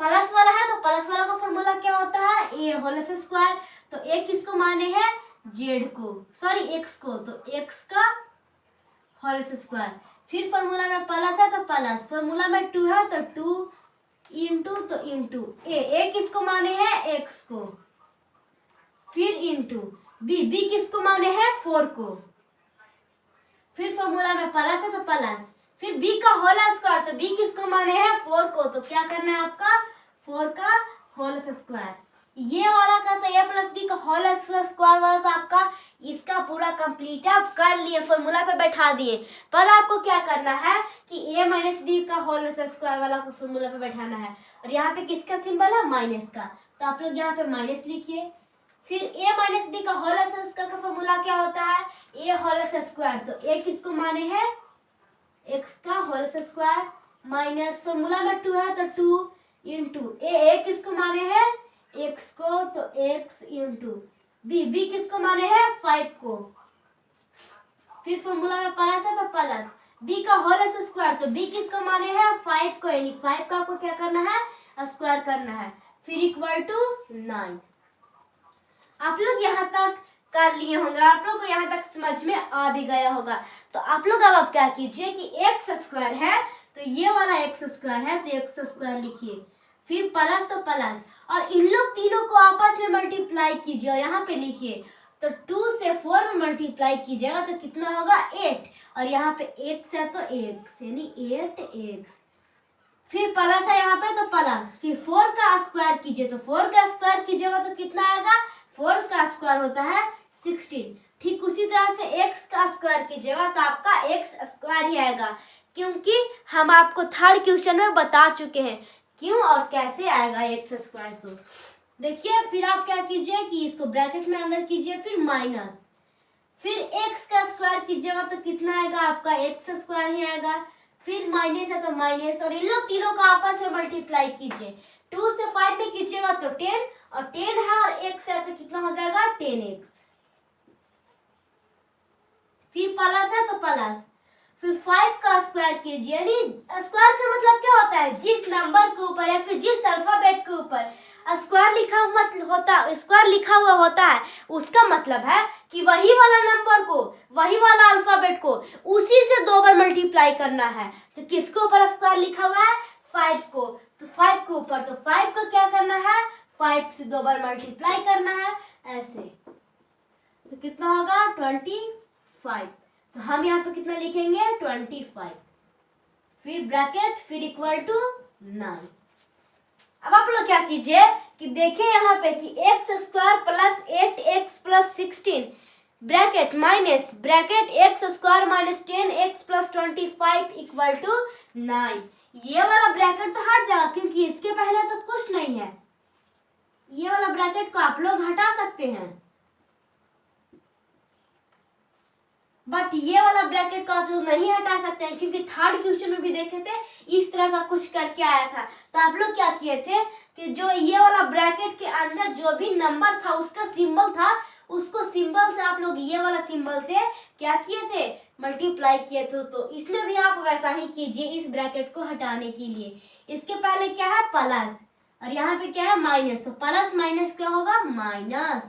प्लस वाला है, तो प्लस वाला का फॉर्मूला क्या होता है a होल स्क्वायर, तो a किसको माने हैं z को, सॉरी x को, तो x का होल स्क्वायर। फिर फॉर्मूला में प्लस है तो प्लस, फॉर्मूला में 2 है तो 2 इंटू, तो इंटू a किसको माने हैं x को, फिर इंटू b किसको माने हैं 4 को, फिर फॉर्मूला में प्लस है तो प्लस, फिर b का होल स्क्वायर, तो b किसको माने हैं 4 को, तो क्या करना है आपका 4 का होल स्क्वायर। ये वाला का तो a प्लस बी का होल स्क्वायर वाला तो आपका इसका पूरा कंप्लीट आप कर लिए, फॉर्मूला पे बैठा दिए, पर आपको क्या करना है कि a माइनस बी का होल स्क्वायर वाला को फॉर्मूला पे बैठाना है, और यहाँ पे किसका सिंबल है माइनस का, तो आप लोग यहाँ पे माइनस लिखिए। फिर a माइनस बी का होल स्क्वायर का फॉर्मूला क्या होता है a होल स्क्वायर, तो a किसको माने हैं x का होल स्क्वायर, माइनस फॉर्मूला में 2 है तो 2 इंटू a किसको माने हैं x को, तो x इंटू b किसको माने हैं 5 को, फिर फॉर्मूला में प्लस है तो प्लस, b का होल स्क्वायर, तो b किसको माने हैं 5 को, यानी 5 का आपको क्या करना है स्क्वायर करना है, फिर इक्वल टू 9। आप लोग यहाँ तक कर लिए होंगे, आप लोग को यहाँ तक समझ में आ भी गया होगा। तो आप लोग अब क्या कीजिए कि एक्स स्क्वायर है तो ये वाला एक्स स्क्वायर है तो एक्स स्क्वायर लिखिए, फिर प्लस तो प्लस, और इन लोग तीनों को आपस में मल्टीप्लाई कीजिए और यहाँ पे लिखिए, तो 2 से 4 में मल्टीप्लाई कीजिएगा तो कितना होगा 8, और यहाँ पे x है तो x यानी 8x, फिर प्लस है यहाँ पे तो प्लस, फिर 4 का स्क्वायर कीजिए, तो 4 का स्क्वायर कीजिएगा तो कितना आएगा 4 का स्क्वायर होता है 16। ठीक उसी तरह से x का स्क्वायर कीजिएगा तो आपका x स्क्वायर ही आएगा, क्योंकि हम आपको थर्ड क्वेश्चन में बता चुके हैं क्यों और कैसे आएगा x स्क्वायर। सो देखिए फिर आप क्या कीजिए कि इसको ब्रैकेट में अंदर कीजिए, फिर माइनस, फिर x का स्क्वायर कीजिएगा तो कितना आएगा आपका x स्क्वायर ही आएगा, फिर माइनस है तो माइनस, और इन लोग तीनों का आपस में मल्टीप्लाई कीजिए, 2 से 5 में कीजिएगा तो 10, और 10 है और x है तो कितना हो जाएगा 10x, फिर प्लस है तो प्लस, फिर 5 का स्क्वायर कीजिए, यानी स्क्वायर का मतलब क्या होता है जिस नंबर के ऊपर या फिर जिस अल्फाबेट के ऊपर स्क्वायर लिखा हुआ स्क्वायर लिखा हुआ होता है, उसका मतलब है कि वही वाला नंबर को, वही वाला अल्फाबेट को उसी से 2 बार मल्टीप्लाई करना है। तो किसके ऊपर स्क्वायर लिखा हुआ है? 5 को। तो 5 के ऊपर, तो 5 को क्या करना है? 5 से 2 बार मल्टीप्लाई करना है, ऐसे। तो कितना होगा? 25। तो हम यहाँ पे कितना लिखेंगे? 25, फिर ब्रैकेट, फिर इक्वल टू 9। अब आप लोग क्या कीजिए कि देखें यहाँ पे कि x² plus 8x plus 16 bracket minus bracket x² minus 10x plus 25 equal to 9। ये वाला ब्रैकेट तो हट जाएगा क्योंकि इसके पहले तो कुछ नहीं है। ये वाला ब्रैकेट को आप लोग हटा सकते हैं, बट ये वाला ब्रैकेट को आप लोग नहीं हटा सकते हैं क्योंकि थर्ड क्वेश्चन में भी देखे थे इस तरह का कुछ करके आया था। तो आप लोग क्या किए थे कि जो ये वाला ब्रैकेट के अंदर जो भी नंबर था उसका सिंबल था, उसको सिंबल से आप लोग ये वाला सिंबल से क्या किए थे? मल्टीप्लाई किए थे। तो इसमें भी आप वैसा ही कीजिए इस ब्रैकेट को हटाने के लिए। इसके पहले क्या है? प्लस, और यहाँ पे क्या है? माइनस। तो प्लस माइनस क्या होगा? माइनस,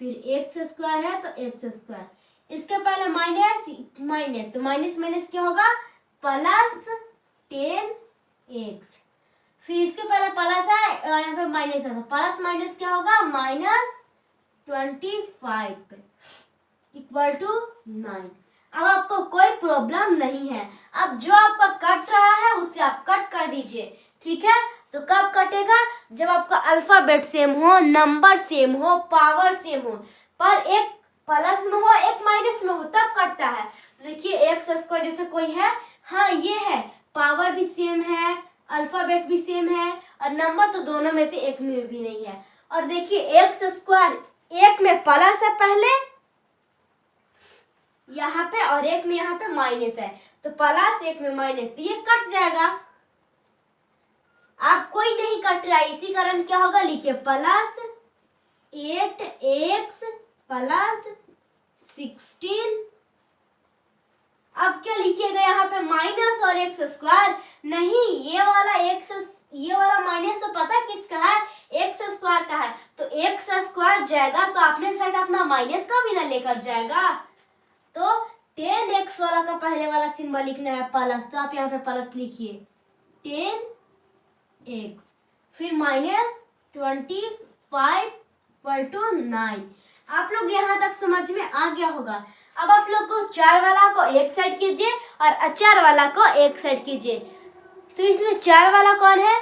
फिर x² है तो x², इसके पहले माइनस माइनस, तो माइनस माइनस क्या होगा? प्लस 10x, फिर इसके पहले प्लस है और यहाँ पे माइनस है, तो प्लस माइनस क्या होगा? Minus 25 equal to 9। अब आपको कोई प्रॉब्लम नहीं है। अब जो आपका कट रहा है उससे आप कट कर दीजिए, ठीक है? तो कब कटेगा? जब आपका अल्फाबेट सेम हो, नंबर सेम हो, पावर सेम हो, पर एक प्लस में हो एक माइनस में हो, तब कटता है। तो देखिए x² जैसे कोई है, हाँ ये है, पावर भी सेम है, अल्फाबेट भी सेम है, और नंबर तो दोनों में से एक में भी नहीं है। और देखिए x², एक में प्लस है पहले यहाँ पे और एक में यहाँ पे माइनस है, तो प्लस एक में माइनस, तो ये कट जाएगा। आप कोई नहीं कट रहा है, इसी कारण क्या होगा? लिखिए प्लस 8x प्लस 16। अब क्या लिखिएगा यहाँ पे? माइनस और x²। नहीं, ये वाला माइनस तो पता किसका है? x² का है। तो x² जाएगा तो आपने शायद अपना माइनस का भी ना लेकर जाएगा। तो 10x वाला का पहले वाला सिंबल लिखना है प्लस, तो आप यहाँ पे प्लस लिखिए 10x, फिर माइनस 25 इक्वल टू 9। आप लोग यहाँ तक समझ में आ गया होगा। अब आप लोग को 4 वाला को एक साइड कीजिए और 4 वाला को एक साइड कीजिए। तो इसमें 4 वाला कौन है?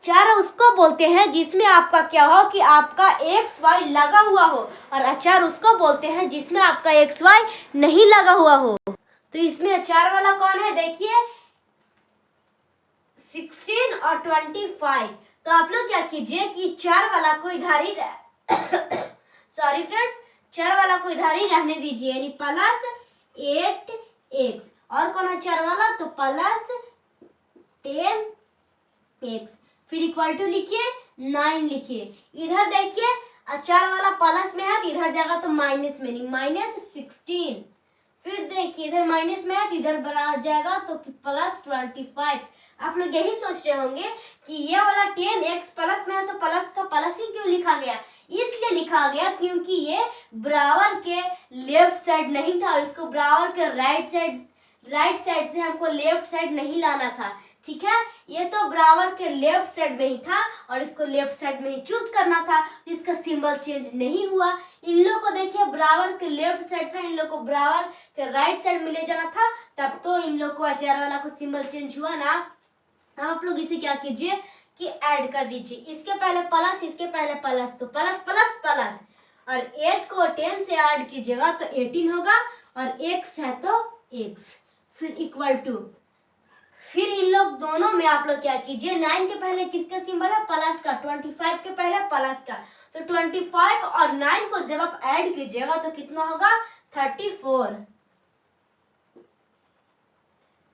4 उसको बोलते हैं जिसमें आपका क्या हो कि आपका XY लगा हुआ हो, और 4 उसको बोलते हैं जिसमें आपका XY नहीं लगा हुआ हो। तो इसमें 4 वाला कौन है? देखिए 16 और 25। तो आप लोग क्या कीजिए कि 4 वाला को इधर ही सॉरी फ्रेंड्स, 4 वाला को इधर ही रहने दीजिए, यानी प्लस 8x। और कौन है 4 वाला? तो प्लस 10x, फिर इक्वल टू लिखिए 9 लिखिए। इधर देखिए 4 वाला प्लस में है तो इधर जाएगा तो माइनस में, नहीं माइनस 16। फिर देखिए इधर माइनस में है तो इधर बढ़ा जाएगा तो प्लस 25। आप लोग यही सोच रहे होंगे कि ये वाला 10x प्लस में है तो प्लस का प्लस ही क्यों लिखा गया? इसलिए लिखा गया क्योंकि ये बराबर के लेफ्ट साइड नहीं था, इसको बराबर के राइट साइड से हमको लेफ्ट साइड नहीं लाना था, ठीक है? ये तो बराबर के लेफ्ट साइड में ही था और इसको लेफ्ट साइड में ही चूज करना था, तो इसका सिंबल चेंज नहीं हुआ। इन लोग को देखिए बराबर के लेफ्ट साइड था, इन लोग को बराबर के राइट साइड में ले जाना था, तब तो इन लोग को 4 वाला को सिंबल चेंज हुआ ना। आप लोग इसे क्या कीजिए कि ऐड कर दीजिए, इसके पहले प्लस इसके पहले प्लस, तो प्लस प्लस प्लस, और 8 को 10 से ऐड कीजिएगा तो 18 होगा, और x है तो x, फिर इक्वल टू, फिर इन लोग दोनों में आप लोग क्या कीजिए 9 के पहले किसका सिंबल है? प्लस का, 25 के पहले प्लस का, तो 25 और 9 को जब आप ऐड कीजिएगा तो कितना होगा? 34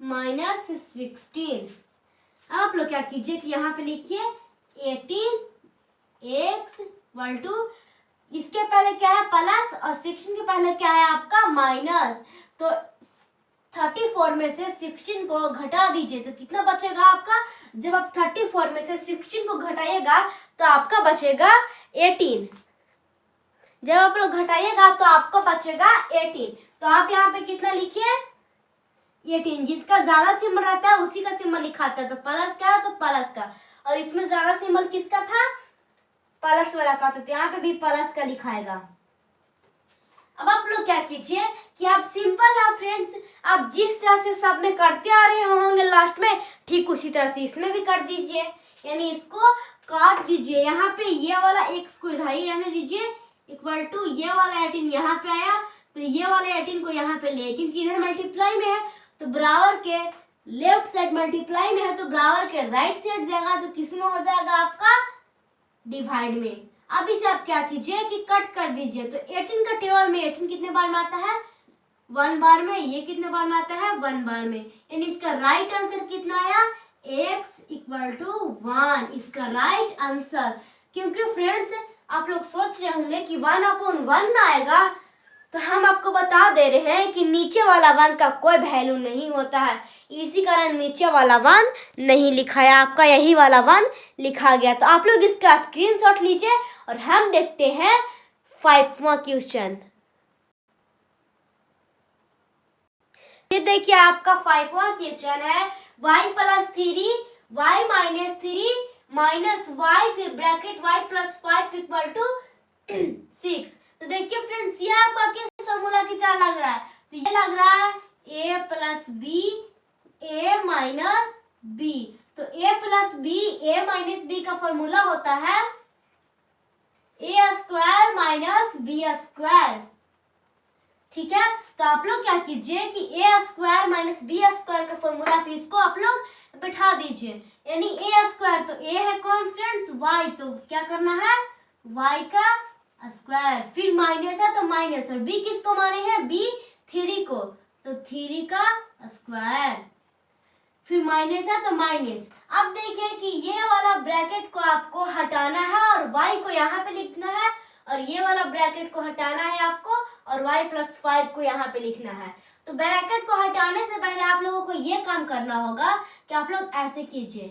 माइनस 16। आप लोग क्या कीजिए कि यहाँ पे लिखिए 18x इक्वल टू, इसके पहले क्या है? प्लस, और 16 के पहले क्या है आपका? माइनस। तो 34 में से 16 को घटा दीजिए तो कितना बचेगा आपका? जब आप 34 में से 16 को घटाइएगा तो आपका बचेगा 18। जब आप लोग घटाइएगा तो आपको बचेगा 18। तो आप यहाँ पे कितना लिखिए 18। जिसका ज्यादा सिंबल रहता है उसी का सिंबल लिखाता है, तो प्लस का है तो प्लस का, और इसमें ज्यादा सिंबल किसका था, प्लस वाला का, तो यहाँ पे भी प्लस का लिखाएगा। अब आप लोग क्या कीजिए कि आप सिंपल है फ्रेंड्स, आप जिस तरह से सब में करते आ रहे होंगे लास्ट में, ठीक उसी तरह से इसमें भी कर दीजिए, यानी इसको काट दीजिए। यहाँ पे ये वाला x को इधर ही रहने दीजिए, इक्वल टू ये वाला 18 यहाँ पे आया, तो ये वाले 18 को यहाँ पे ले, क्योंकि इधर मल्टीप्लाई में है तो बराबर के लेफ्ट साइड मल्टीप्लाई में है तो बराबर के राइट साइड जाएगा, तो किस में हो जाएगा आपका डिवाइड में। अब इसे आप क्या कीजिए कि कट कर दीजिए, तो 18 का टेबल में 18 कितने बार में आता है 1 बार में, ये कितने बार में आता है 1 बार में, यानी इसका राइट आंसर कितना आया x इक्वल टू 1, इसका राइट आंसर। क्योंकि फ्रेंड्स आप लोग सोच रहे होंगे कि 1/1 ना आएगा, तो हम आपको बता दे रहे हैं कि नीचे वाला 1 का कोई वैल्यू नहीं होता है, इसी कारण नीचे वाला 1 नहीं लिखा है, आपका यही वाला 1 लिखा गया। तो आप लोग इसका स्क्रीनशॉट लीजिए और हम देखते हैं 5वां क्वेश्चन। ये देखिए आपका 5वां क्वेश्चन है y + 3 y - 3 माइनस y फिर ब्रैकेट y + 5 इक्वल टू 6। तो देखिए फ्रेंड्स ये आपका किस फॉर्मूला की तरह लग रहा है, तो ये लग रहा है a + b a - b, तो a + b a - b का फॉर्मूला होता है a² - b²। ठीक है, तो आप लोग क्या कीजिए कि a² - b² का फॉर्मूला पे इसको आप लोग बैठा दीजिए, यानी a² तो a है कौन फ्रेंड्स y, तो क्या करना है y का स्क्वायर, फिर माइनस है तो माइनस, और b किसको माने हैं b 3 को, तो 3 का स्क्वायर, फिर माइनस है तो माइनस। अब देखिए कि ये वाला ब्रैकेट को आपको हटाना है और y को यहाँ पे लिखना है, और ये वाला ब्रैकेट को हटाना है आपको और y + 5 को यहाँ पे लिखना है। तो ब्रैकेट को हटाने से पहले आप लोगों को ये काम करना होगा कि आप लोग ऐसे कीजिए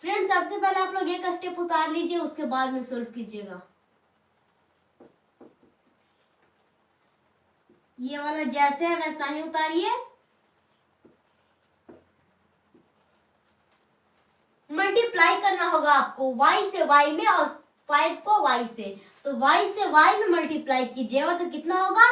फ्रेंड्स, सबसे पहले आप लोग एक स्टेप उतार लीजिए, उसके बाद में सोल्व कीजिएगा। ये वाला जैसे है वैसा ही उतारिए। मल्टीप्लाई करना होगा आपको y से y में और 5 को y से, तो y से y में मल्टीप्लाई कीजिएगा तो कितना होगा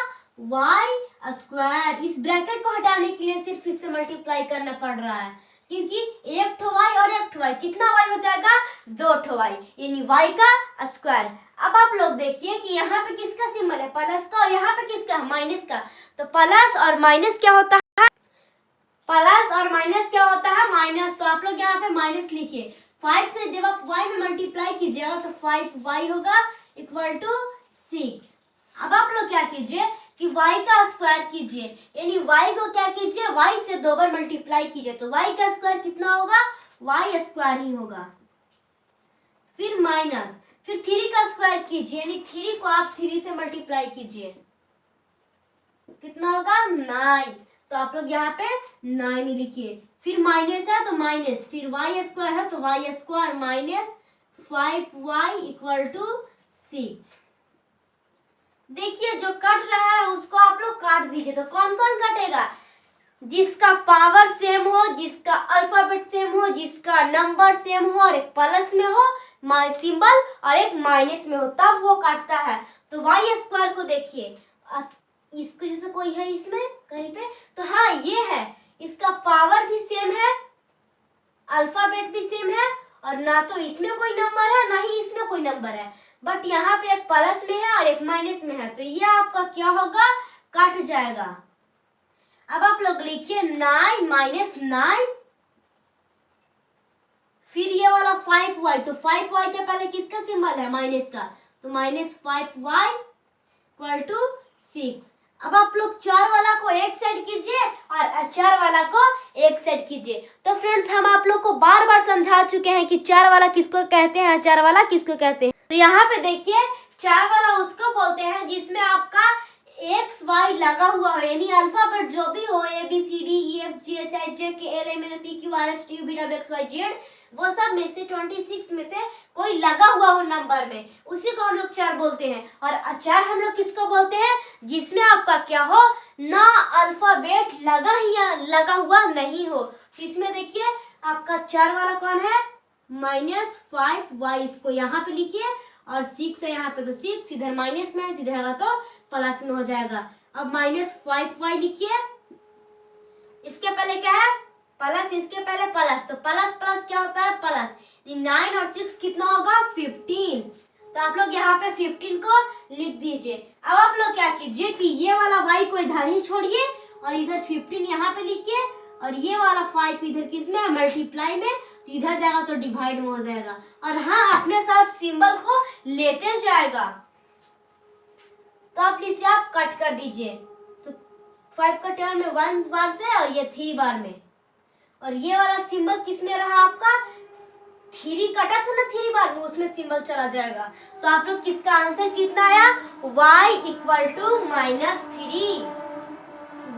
y²। इस ब्रैकेट को हटाने के लिए सिर्फ इससे मल्टीप्लाई करना पड़ रहा है, क्योंकि एक ठो y और एक ठो y, कितना y हो जाएगा 2 ठो y, यानी y का स्क्वायर। अब आप लोग देखिए कि यहाँ पे किसका सिंबल है प्लस का, और यहाँ पे किसका है माइनस का, तो प्लस और माइनस क्या होता है, प्लस और माइनस क्या होता है माइनस, तो आप लोग यहाँ पे माइनस लिखिए। 5 से जब आप y में मल्टीप्लाई कीजिएगा तो 5y होगा इक्वल टू 6। अब आप लोग क्या कीजिए कि y का स्क्वायर कीजिए, यानी y को क्या कीजिए y से 2 बार मल्टीप्लाई कीजिए, तो y का स्क्वायर कितना होगा y² ही होगा, फिर माइनस, फिर 3 का स्क्वायर कीजिए, यानी 3 को आप 3 से मल्टीप्लाई कीजिए, कितना होगा 9, तो आप लोग यहाँ पे 9 लिखिए, फिर माइनस है तो माइनस, फिर y² है तो y² minus 5y equal to 6। देखिए जो कट रहा है उसको आप लोग काट दीजिए, तो कौन कौन कटेगा, जिसका पावर सेम हो, जिसका अल्फाबेट सेम हो, जिसका नंबर सेम हो, और एक प्लस में हो सिंबल और एक माइनस में हो, तब वो काटता है। तो y² को देखिए, इसको जैसे कोई है इसमें कहीं पे, तो हाँ ये है, इसका पावर भी सेम है, अल्फाबेट भी सेम है, और ना तो इसमें कोई नंबर है ना ही इसमें कोई नंबर है, बट यहाँ पे एक प्लस में है और एक माइनस में है, तो ये आपका क्या होगा कट जाएगा। अब आप लोग लिखिए 9 - 9, फिर ये वाला 5y, तो 5y के पहले किसका सिंबल है माइनस का, तो -5y इक्वल टू 6। अब आप लोग 4 वाला को एक साइड कीजिए और 4 वाला को एक साइड कीजिए। तो फ्रेंड्स हम आप लोग को बार बार समझा चुके हैं कि 4 वाला किसको कहते हैं, 4 वाला किसको कहते हैं। तो यहाँ पे देखिए 4 वाला उसको बोलते हैं जिसमें आपका एक्स वाई लगा हुआ हो, यानी अल्फाबेट जो भी हो, A B C D E F G H I J K L M N P Q R S T U V W X Y Z, वो सब में से 26 में से कोई लगा हुआ हो नंबर में, उसी को हम लोग चर बोलते हैं। और चर हम लोग किसको बोलते हैं? जिसमें आपका क्या हो, ना अल्फाबेट लगा हुआ नहीं हो। तो इसमें देखिए आपका चर वाला कौन है? -5y, इसको यहाँ पे लिखिए, और 6 है यहाँ पे, तो 6 इधर माइनस में है, इधर होगा तो प्लस में हो जाएगा। अब -5y लिखिए, इसके पहले क्या है? प्लस, इसके पहले प्लस, तो प्लस प्लस क्या होता है? प्लस। 9 और 6 कितना होगा? 15। तो आप लोग यहाँ पे 15 को लिख दीजिए। अब आप लोग क्या कीजिए कि ये वाला y को इधर ही छोड़िए और इधर 15 यहाँ पे लिखिए, और ये वाला 5 इधर किसमें है? मल्टीप्लाई में, तो इधर जाएगा तो डिवाइड में हो जाएगा। और हाँ, अपने साथ सिंबल को लेते जाएगा, तो आप इसे आप कट कर दीजिए। तो 5 का टेबल में 1 बार से और ये 3 बार में, और ये वाला सिंबल किस में रहा आपका? 3 कटा था ना 3 बार में, उसमें सिंबल चला जाएगा। तो आप लोग किसका आंसर कितना आया? y = -3,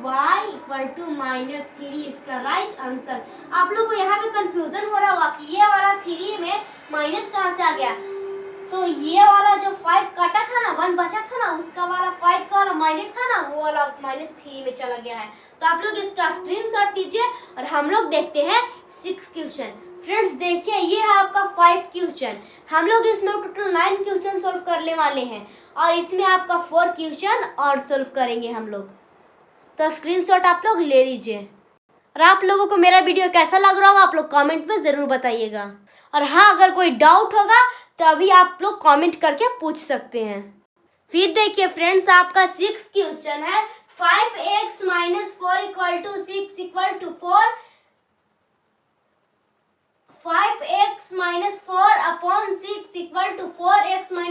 y = -3 इसका राइट आंसर। आप लोग को यहाँ पे कंफ्यूजन हो रहा होगा कि ये वाला 3 में माइनस कहाँ से आ गया, तो ये वाला जो 5 कटा था ना, 1 बचा था ना, उसका वाला 5 का वाला माइनस था ना, वो वाला -3 में चला गया है। तो आप लोग इसका स्क्रीनशॉट लीजिए और हम लोग देखते हैं 6 क्वेश्चन। फ्रेंड्स देखिए, ये है आपका 5 क्वेश्चन। हम लोग इसमें टोटल 9 क्वेश्चन सोल्व करने वाले हैं, और इसमें आपका 4 क्वेश्चन और सोल्व करेंगे हम लोग। तो स्क्रीनशॉट आप लोग ले लीजिए। और आप लोगों को मेरा वीडियो कैसा लग रहा होगा आप लोग कमेंट में ज़रूर बताइएगा। और हाँ, अगर कोई डाउट होगा तो अभी आप लोग कमेंट करके पूछ सकते हैं। फिर देखिए फ्रेंड्स, आपका 6 क्वेश्चन है। 5x - 4 = 6 = 4। 5x - 4 / 6 = 4x - 1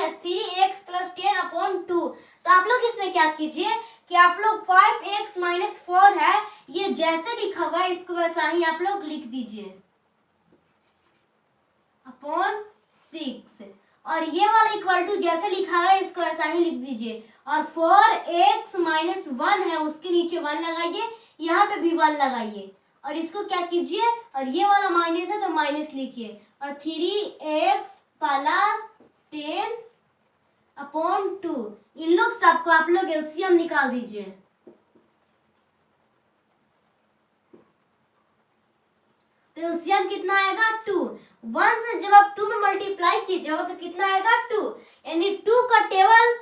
- 3x + 10/2। तो आप लोग इसमें क्या कीजिए कि आप लोग 5x - 4 है, ये जैसे लिखा हुआ है इसको वैसा ही आप लोग लिख दीजिए /6, और ये वाला इक्वल टू जैसे लिखा है इसको ऐसा ही लिख दीजिए। और 4x - 1 है, उसके नीचे 1 लगाइए, यहाँ पे भी 1 लगाइए, और इसको क्या कीजिए, और ये वाला माइनस है तो माइनस लिखिए, और 3x + 10/2। इन लोग सबको आप लोग एलसीएम निकाल दीजिए। तो एलसीएम कितना आएगा? 2। 1 से जब आप 2 में मल्टीप्लाई कीजिएगा तो कितना आएगा? 2। यानी 2 का टेबल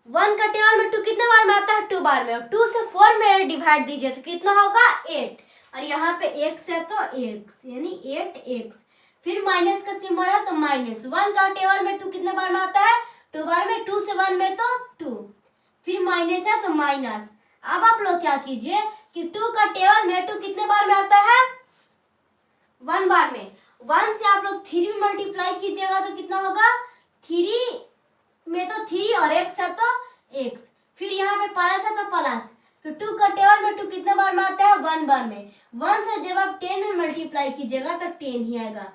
1 का टेबल में 2 कितने बार में आता है? 2 बार में। और 2 से 4 में डिवाइड दीजिए तो कितना होगा? 8। और यहाँ पे x है तो x, यानी 8x। फिर माइनस का सिंबल है तो माइनस। 1 का टेबल में 2 कितने बार में आता है? 2 बार में। 2 से 1 में तो 2, फिर माइनस है तो माइनस। अब आप लोग क्या कीजिए कि 2 का टेबल में 2 कितने बार में आता है? 1 बार में। 1 से आप लोग 3 में मल्टीप्लाई कीजिएगा तो कितना होगा? 3 में तो 3 और x है तो x, फिर यहाँ पे प्लस है तो प्लस। तो 2 का टेबल में 2 कितने बार में आता है? 1 बार में। 1 से जब आप 10 में मल्टीप्लाई कीजिएगा तो 10 ही आएगा।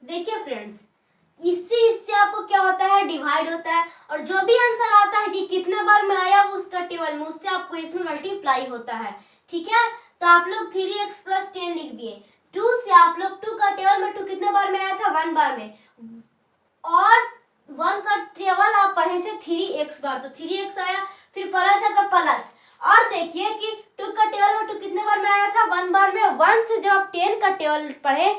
देखिए फ्रेंड्स, इससे आपको क्या होता है? डिवाइड होता है, और जो भी आंसर आता है कि कितने बार में आया उसका टेबल में, उससे आपको इसमें मल्टीप्लाई होता है। ठीक है, तो आप लोग 3x + 10 लिख दिए। 2 से आप लोग 2 का टेबल में 2 कितने बार में आया था? 1 बार में, और 1 का टेबल आप पढ़े थे 3x बार, तो 3x आया, फिर प्लस है तो प्लस। और देखिए कि 2 का टेबल में 2 कितने बार में आया था? 1 बार में। 1 से जब आप 10 का टेबल पढ़े,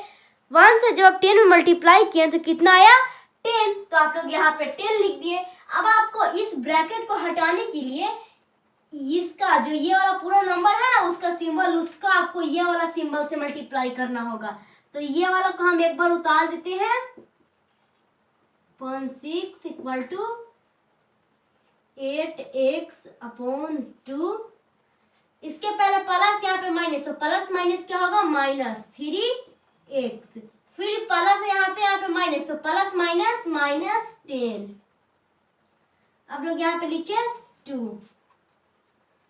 1 से जब आप 10 में मल्टीप्लाई किए तो कितना आया? 10। तो आप लोग यहाँ पे 10 लिख दिए। अब आपको इस ब्रैकेट को हटाने के लिए इसका जो ये वाला पूरा नंबर है ना, उसका सिंबल, उसका आपको ये वाला सिंबल से मल्टीप्लाई करना होगा। तो ये वाला को हम एक बार उतार देते हैं। 6 = 8x/2। इसके पहले प्लस, यहाँ पे माइनस, तो प्लस माइनस क्या होगा? -3x। फिर प्लस यहाँ पे माइनस, तो प्लस माइनस -10। आप लोग यहाँ पे लिखिए 2।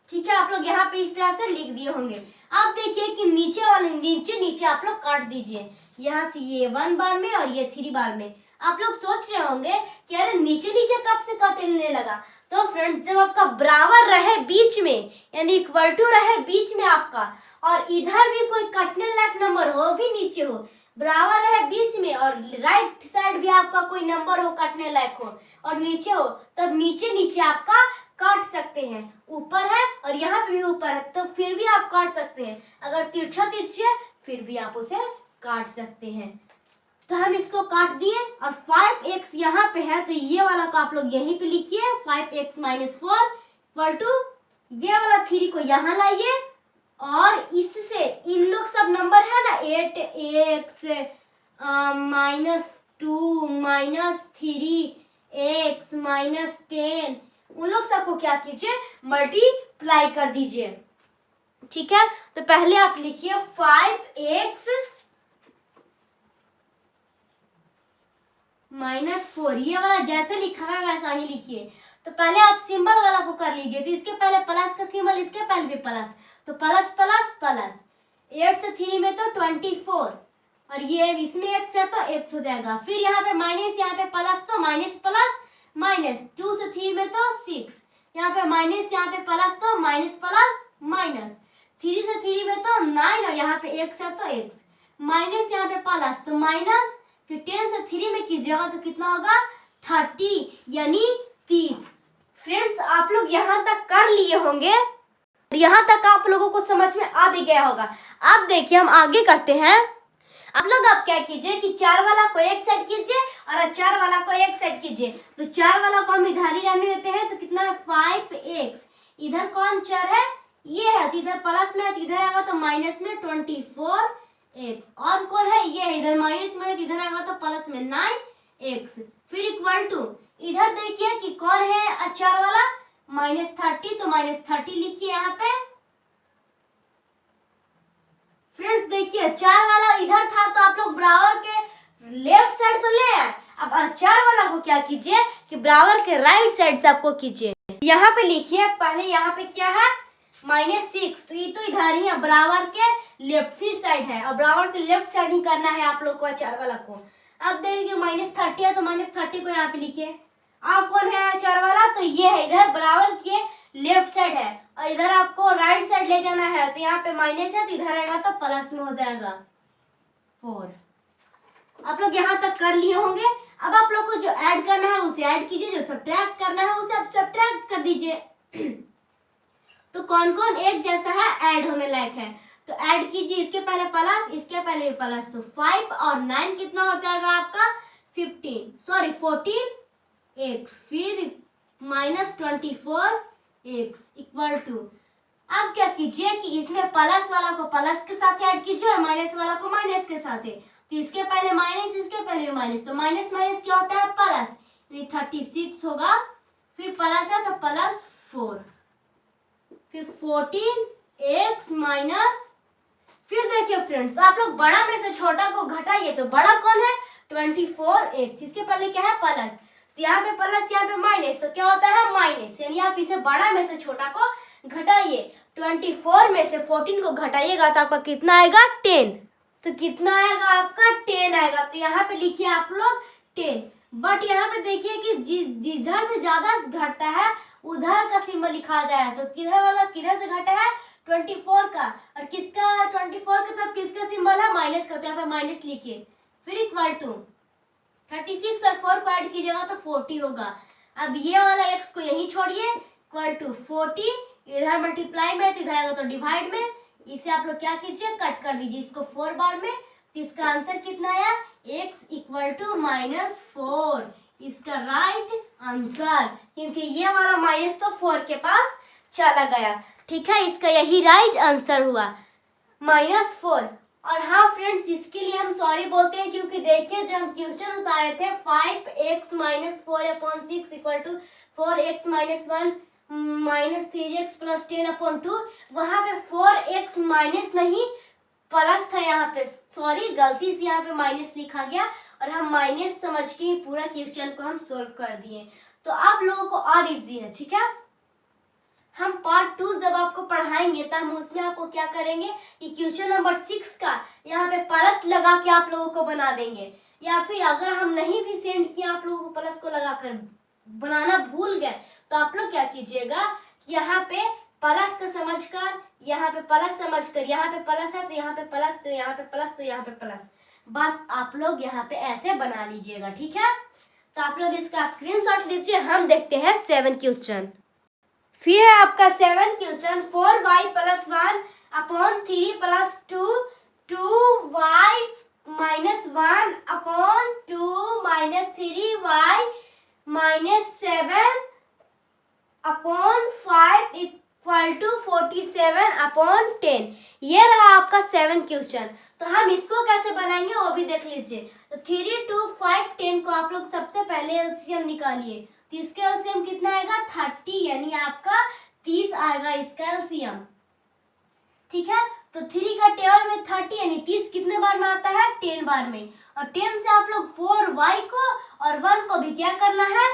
ठीक है, आप लोग यहाँ पे इस तरह से लिख दिए होंगे। आप देखिए कि नीचे वाले नीचे आप लोग काट दीजिए, यहाँ से ये 1 बार में और ये 3 बार में। आप लोग सोच रहे होंगे कि अरे नीचे नीचे कब से कटने लगा। तो फ्रेंड्स जब आपका बराबर रहे बीच में, यानी इक्वल टू रहे बीच में आपका, और इधर भी कोई कटने लायक नंबर हो, भी नीचे हो, बराबर रहे बीच में, और राइट साइड भी आपका कोई नंबर हो कटने लायक हो और नीचे हो, तब नीचे नीचे आपका काट सकते हैं। ऊपर है और यहाँ पे भी ऊपर है तो फिर भी आप काट सकते हैं। अगर तिरछा तिरछी है फिर भी आप उसे काट सकते हैं। तो हम इसको काट दिए और 5x यहाँ पे है तो ये वाला को आप लोग यहीं पे लिखिए, 5x - 4 इक्वल टू ये वाला 3 को यहाँ लाइए और इससे इन लोग सब नंबर है ना 8x -2 -3x -10, उन लोग सबको क्या कीजिए, मल्टीप्लाई कर दीजिए। ठीक है, तो पहले आप लिखिए 5x -4, ये वाला जैसे लिखा है वैसा ही लिखिए। तो पहले आप सिंबल वाला को कर लीजिए, तो इसके पहले प्लस का सिंबल, इसके पहले भी प्लस, तो प्लस प्लस प्लस, 8 से 3 में तो 24, और ये इसमें x है तो x हो जाएगा। फिर यहाँ पे माइनस, यहाँ पे प्लस तो माइनस प्लस माइनस, 2 से 3 में तो 6, यहाँ पे माइनस, यहाँ पे प्लस तो माइनस प्लस माइनस, 3 से 3 में तो 9, और यहाँ पे x है तो x, माइनस यहाँ पे प्लस तो माइनस, फिर 10 से 3 में कीजिएगा तो कितना होगा 30, यानी 30। फ्रेंड्स आप लोग यहाँ तक कर लिए होंगे, यहाँ तक आप लोगों को समझ में आ भी गया होगा। अब देखिए हम आगे करते हैं। आप लोग अब क्या कीजिए कि 4 वाला को एक साइड कीजिए और 4 वाला को एक साइड कीजिए। तो 4 वाला को हम इधर ही रहने देते हैं, तो कितना है 5x, इधर कौन चर है, ये है, तो इधर प्लस में है तो इधर आएगा तो माइनस में 24x, और कौन है, ये है, इधर माइनस में है तो इधर आएगा तो प्लस में 9x, फिर इक्वल टू इधर देखिए कि कौन है 4 वाला -30, तो -30 लिखिए यहाँ पे। फ्रेंड्स देखिए 4 वाला इधर था तो आप लोग बराबर के लेफ्ट साइड तो ले आए, अब 4 वाला को क्या कीजिए कि बराबर के राइट साइड से आपको कीजिए। यहाँ पे लिखिए, पहले यहाँ पे क्या है -6, तो ये तो इधर ही है, बराबर के लेफ्ट साइड है, और बराबर के लेफ्ट साइड ही करना है आप लोग को 4 वाला को। अब देखिए -30 है तो -30 को यहाँ पे लिखिए। अब कौन है 4 वाला, तो ये है, इधर बराबर के लेफ्ट साइड है और इधर आपको राइट साइड ले जाना है, तो यहाँ पे माइनस है तो इधर आएगा तो प्लस में हो जाएगा 4। आप लोग यहाँ तक कर लिए होंगे। अब आप लोग को जो ऐड करना है उसे ऐड कीजिए, जो सब्ट्रैक्ट करना है उसे आप सब्ट्रैक्ट कर दीजिए। तो कौन कौन एक जैसा है, ऐड होने लायक है, तो ऐड कीजिए, इसके पहले प्लस, इसके पहले भी प्लस, तो 5 और 9 कितना हो जाएगा आपका 14x, फिर -24x इक्वल टू, अब क्या कीजिए कि इसमें प्लस वाला को प्लस के साथ ऐड कीजिए और माइनस वाला को माइनस के साथ है, तो इसके पहले माइनस, इसके पहले भी माइनस, तो माइनस माइनस क्या होता है प्लस, यानी 36 होगा, फिर प्लस है तो +4, फिर 14x माइनस, फिर देखिए फ्रेंड्स आप लोग बड़ा में से छोटा को घटाइए, तो बड़ा कौन है 24x, इसके पहले क्या है प्लस, तो यहाँ पे प्लस यहाँ पे माइनस, तो क्या होता है माइनस, यानी आप इसे बड़ा में से छोटा को घटाइए। 24 में से 14 को घटाइएगा तो आपका कितना आएगा 10, तो कितना आएगा आपका 10 आएगा, तो यहाँ पे लिखिए आप लोग 10। बट यहाँ पे देखिए कि जिधर से ज्यादा घटता है उधर का सिंबल लिखा गया है, तो किधर वाला किधर से घटा है 24 का, और किसका 24 का, तो किसका सिंबल है माइनस का, तो यहाँ पे माइनस लिखिए, फिर इक्वल टू 36 और 4 को ऐड कीजिएगा तो 40 होगा। अब ये वाला x को यही छोड़िए, इक्वल टू 40, इधर मल्टीप्लाई में तो इधर आएगा तो डिवाइड में, इसे आप लोग क्या कीजिए कट कर दीजिए इसको 4 बार में, तो इसका आंसर कितना आया x इक्वल टू -4, इसका राइट आंसर, क्योंकि ये वाला माइनस तो 4 के पास चला गया। ठीक है, इसका यही राइट आंसर हुआ -4। और हाँ फ्रेंड्स इसके लिए हम सॉरी बोलते हैं, क्योंकि देखिए जो हम क्वेश्चन उतारे थे 5x - 4/6 equal to 4x - 1 -3x + 10/2, वहाँ पे 4x माइनस नहीं प्लस था, यहाँ पे सॉरी गलती से यहाँ पे माइनस लिखा गया और हम माइनस समझ के ही पूरा क्वेश्चन को हम सोल्व कर दिए, तो आप लोगों को और इजी है। ठीक है, हम पार्ट 2 जब आपको पढ़ाएंगे तब हम उसमें आपको क्या करेंगे कि क्वेश्चन नंबर 6 का यहाँ पे प्लस लगा के आप लोगों को बना देंगे, या फिर अगर हम नहीं भी सेंड किए, आप लोगों को प्लस को लगाकर बनाना भूल गए, तो आप लोग क्या कीजिएगा, यहाँ पे प्लस का समझकर, यहाँ पे प्लस समझकर, यहाँ पे प्लस है तो यहाँ पे प्लस, तो यहाँ पे प्लस, तो यहाँ पे प्लस, बस आप लोग यहाँ पे ऐसे बना लीजिएगा। ठीक है, तो आप लोग इसका स्क्रीनशॉट लीजिए। हम देखते हैं 7 क्वेश्चन। फिर है आपका 7 question, 4y + 1 upon 3 + 2 2y - 1 upon 2 - 3y - 7 upon 5 equal to 47 upon 10। ये रहा आपका 7 क्वेश्चन। तो हम इसको कैसे बनाएंगे वो भी देख लीजिए। तो 3, 2, 5, 10 को आप लोग सबसे पहले एलसीएम निकालिए। तो इसका एलसीएम कितना आएगा, 30, यानी आपका 30 आएगा इसका एलसीएम। ठीक है, तो 3 का टेबल में 30 यानी 30 कितने बार में आता है, 10 बार में। और 10 से आप लोग 4y को और 1 को भी क्या करना है,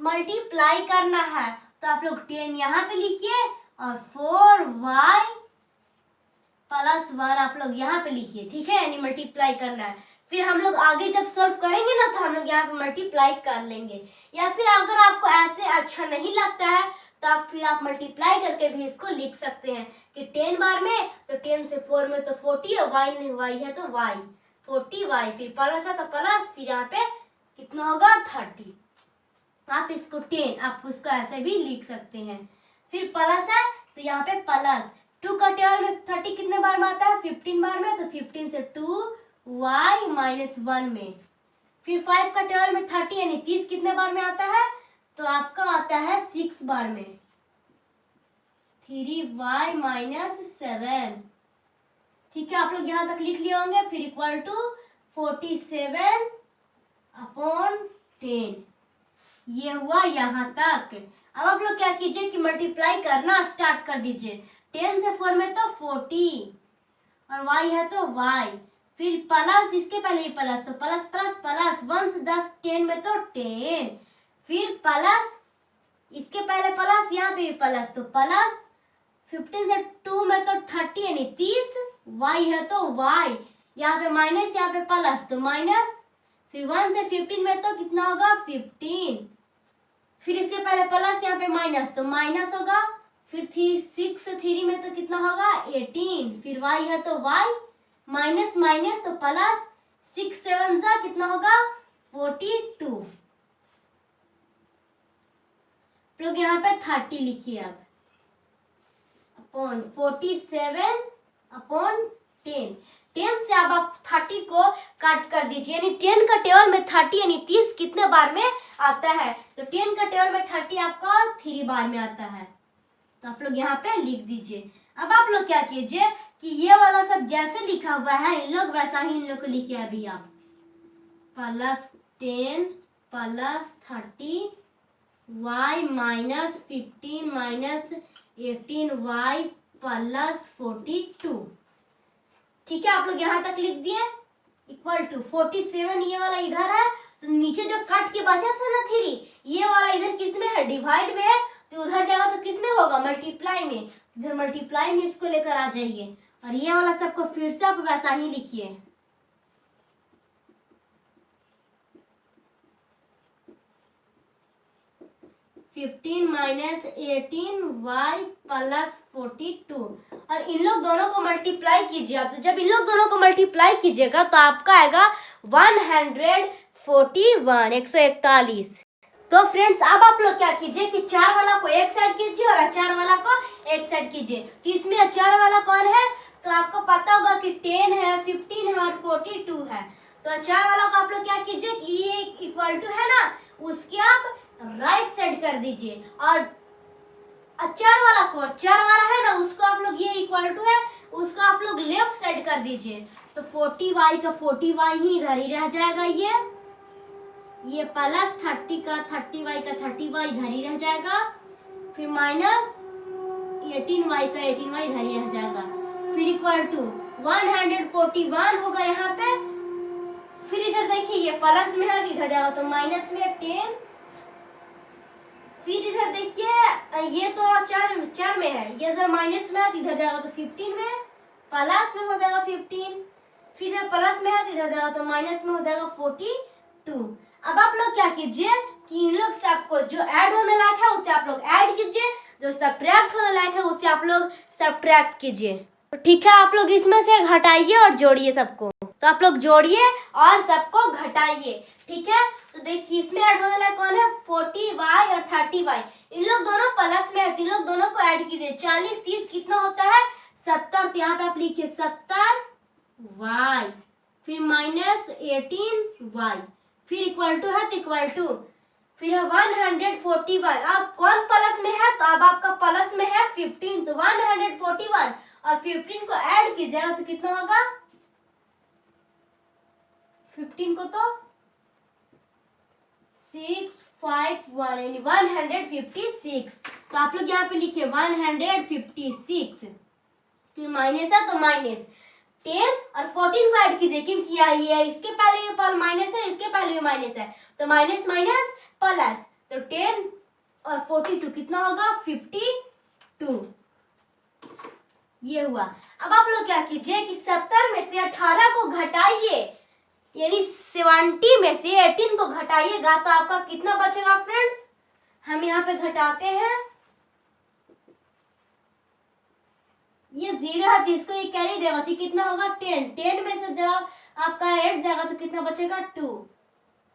मल्टीप्लाई करना है। तो आप लोग 10 यहाँ पे लिखिए और 4y + 1 आप लोग यहाँ पे लिखिए। ठीक है, यानी मल्टीप्लाई करना है। फिर हम लोग आगे जब सॉल्व करेंगे ना, तो हम लोग यहाँ पे मल्टीप्लाई कर लेंगे। या फिर अगर आपको ऐसे अच्छा नहीं लगता है तो आप फिर आप मल्टीप्लाई करके भी इसको लिख सकते हैं कि 10 बार में, तो 10 से 4 में तो 40, और y है तो y 40y, फिर प्लस है तो प्लस, फिर यहाँ पे कितना होगा 30। आप इसको 10, आप उसको ऐसे भी लिख सकते हैं। फिर प्लस है तो यहाँ पे प्लस, 2 का टेबल में 30 कितने बार में आता है, 15 बार में, तो 15 से 2y - 1 में। फिर 5 का टेबल में 30 यानी 30 कितने बार में आता है, तो आपका आता है 6 बार में, 3y - 7। ठीक है, आप लोग यहाँ तक लिख लिए होंगे। फिर इक्वल टू 47 अपॉन 10, ये हुआ यहाँ तक। अब आप लोग क्या कीजिए कि मल्टीप्लाई करना स्टार्ट कर दीजिए। 10 से 4 में तो 40 और y है तो y, फिर प्लस, इसके पहले ही प्लस, तो प्लस प्लस प्लस, 1 से 10 10 में तो 10, फिर प्लस, इसके पहले प्लस, यहाँ पे भी प्लस, तो प्लस, 15 से 2 में तो 30 यानी 30, y है तो y, यहाँ पे माइनस, यहाँ पे प्लस, तो माइनस, फिर 1 से 15 में तो कितना होगा 15, फिर इसके पहले प्लस, यहाँ पे माइनस, तो माइनस होगा, फिर 6 से 3 में तो कितना होगा 18, फिर y है तो y, माइनस माइनस तो प्लस, 6 7 जा कितना होगा 42। लोग यहाँ पे 30 लिखिए अब, अपॉन 47 अपॉन 10। 10 से अब आप 30 को काट कर दीजिए, यानी 10 का टेबल में 30 यानी 30 कितने बार में आता है, तो 10 का टेबल में 30 आपका 3 बार में आता है। तो आप लोग यहाँ पे लिख दीजिए। अब आप लोग क्या कीजिए कि ये वाला सब जैसे लिखा हुआ है इन लोग वैसा ही इन लोग को लिखिए। अभी आप +10 +30 y -15 -18y +42। ठीक है, आप लोग यहाँ तक लिख दिए। इक्वल टू 47 ये वाला इधर है, तो नीचे जो कट के बचा था ना 3, ये वाला इधर किस में है, डिवाइड में है, तो उधर जाएगा तो किस में होगा, मल्टीप्लाई में। इधर मल्टीप्लाई में इसको लेकर आ जाइए और ये वाला सबको फिर से आप वैसा ही लिखिए। -15 -18y +42 और इन लोग दोनों को मल्टीप्लाई कीजिए आप। तो जब इन लोग दोनों को मल्टीप्लाई कीजिएगा तो आपका आएगा 141 141। तो फ्रेंड्स अब आप लोग क्या कीजिए कि 4 वाला को एक साइड कीजिए और 4 वाला को एक साइड कीजिए। तो इसमें 4 वाला कौन है, तो आपको पता होगा कि 10 है, 15 है और 42 है। तो 4 वाला को आप लोग क्या कीजिए कि ये इक्वल टू है ना, उसके आप राइट साइड कर दीजिए, और 4 वाला को, 4 वाला है ना उसको आप लोग, ये इक्वल टू है उसको आप लोग लेफ्ट साइड कर दीजिए। तो 40y का 40y ही इधर ही रह जाएगा, ये प्लस 30 का 30y का 30y इधर ही रह जाएगा, फिर माइनस 18y का 18y इधर ही रह जाएगा, फिर इक्वल टू 141 होगा यहाँ पे। फिर इधर देखिए ये प्लस में है, इधर जाएगा तो माइनस में 10, फिर इधर देखिए ये तो 4 में है, ये इधर माइनस में है, इधर जाएगा तो 15 में, प्लस में हो जाएगा 15, फिर प्लस में है तो इधर जाएगा तो माइनस में हो जाएगा 42। अब आप लोग क्या कीजिए कि इन लोग से आपको जो ऐड होने लायक है उसे आप लोग ऐड कीजिए, जो सब्ट्रैक्ट होने लायक है उसे आप लोग सब्ट्रैक्ट कीजिए। तो ठीक है, आप लोग इसमें से घटाइए और जोड़िए सबको। तो आप लोग जोड़िए और सबको घटाइए। ठीक है, तो देखिए इसमें ऐड होने लायक कौन है, 40y और 30y। इन लोग दोनों प्लस में है तो इन लोग दोनों को ऐड कीजिए। 40 30 कितना होता है 70। तो यहाँ पे आप लिखिए 70y, फिर माइनस 18y, फिर इक्वल टू है तो इक्वल टू, फिर 141। अब कौन प्लस में है, तो अब आपका प्लस में है 15। तो 141 और 15 को ऐड कीजिएगा तो कितना होगा, 15 को तो 651 यानी 156। तो आप लोग यहाँ पे लिखिए 156, फिर माइनस है तो माइनस 10 और 14 को ऐड कीजिए, क्योंकि ये इसके पहले ये माइनस है, इसके पहले भी माइनस है, तो माइनस माइनस प्लस, तो 10 और 42 कितना होगा 52। ये हुआ। अब आप लोग क्या कीजिए कि 70 में से 18 को घटाइए, यानी 70 में से 18 को घटाइएगा तो आपका कितना बचेगा फ्रेंड्स। हम यहाँ पे घटाते हैं, ये 0 है तो इसको ये कैरी देगा तो कितना होगा 10। 10 में से जब आपका 8 जाएगा तो कितना बचेगा 2।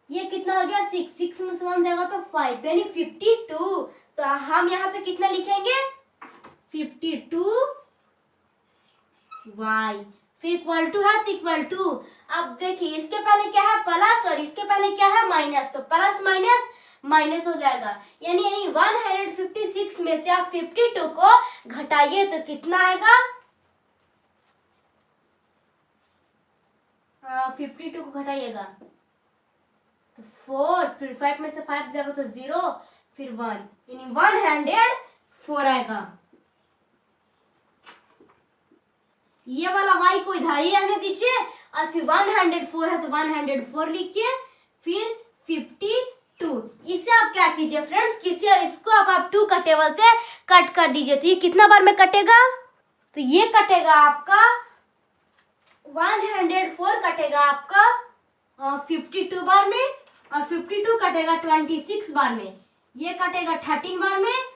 ये कितना हो गया 6। 6 में से 1 जाएगा तो 5 यानी 52। तो हम यहाँ पे कितना लिखेंगे 52y, फिर इक्वल टू है तो इक्वल टू। अब देखिए इसके पहले क्या है प्लस और इसके पहले क्या है माइनस, तो प्लस माइनस माइनस हो जाएगा, यानी 156 में से आप 52 को घटाइए तो कितना आएगा, 52 को घटाइएगा तो 4, फिर 5 में से 5 जाएगा तो 0, फिर 1 यानी 104 आएगा। ये वाला y को इधर ही रहने दीजिए और फिर 104 है तो 104 लिखिए, फिर 52। इसे आप क्या कीजिए फ्रेंड्स, किसी इसको आप 2 का टेबल से कट कर दीजिए। तो ये कितना बार में कटेगा, तो ये कटेगा आपका 104 कटेगा आपका 52 बार में, और 52 कटेगा 26 बार में, ये कटेगा 13 बार में,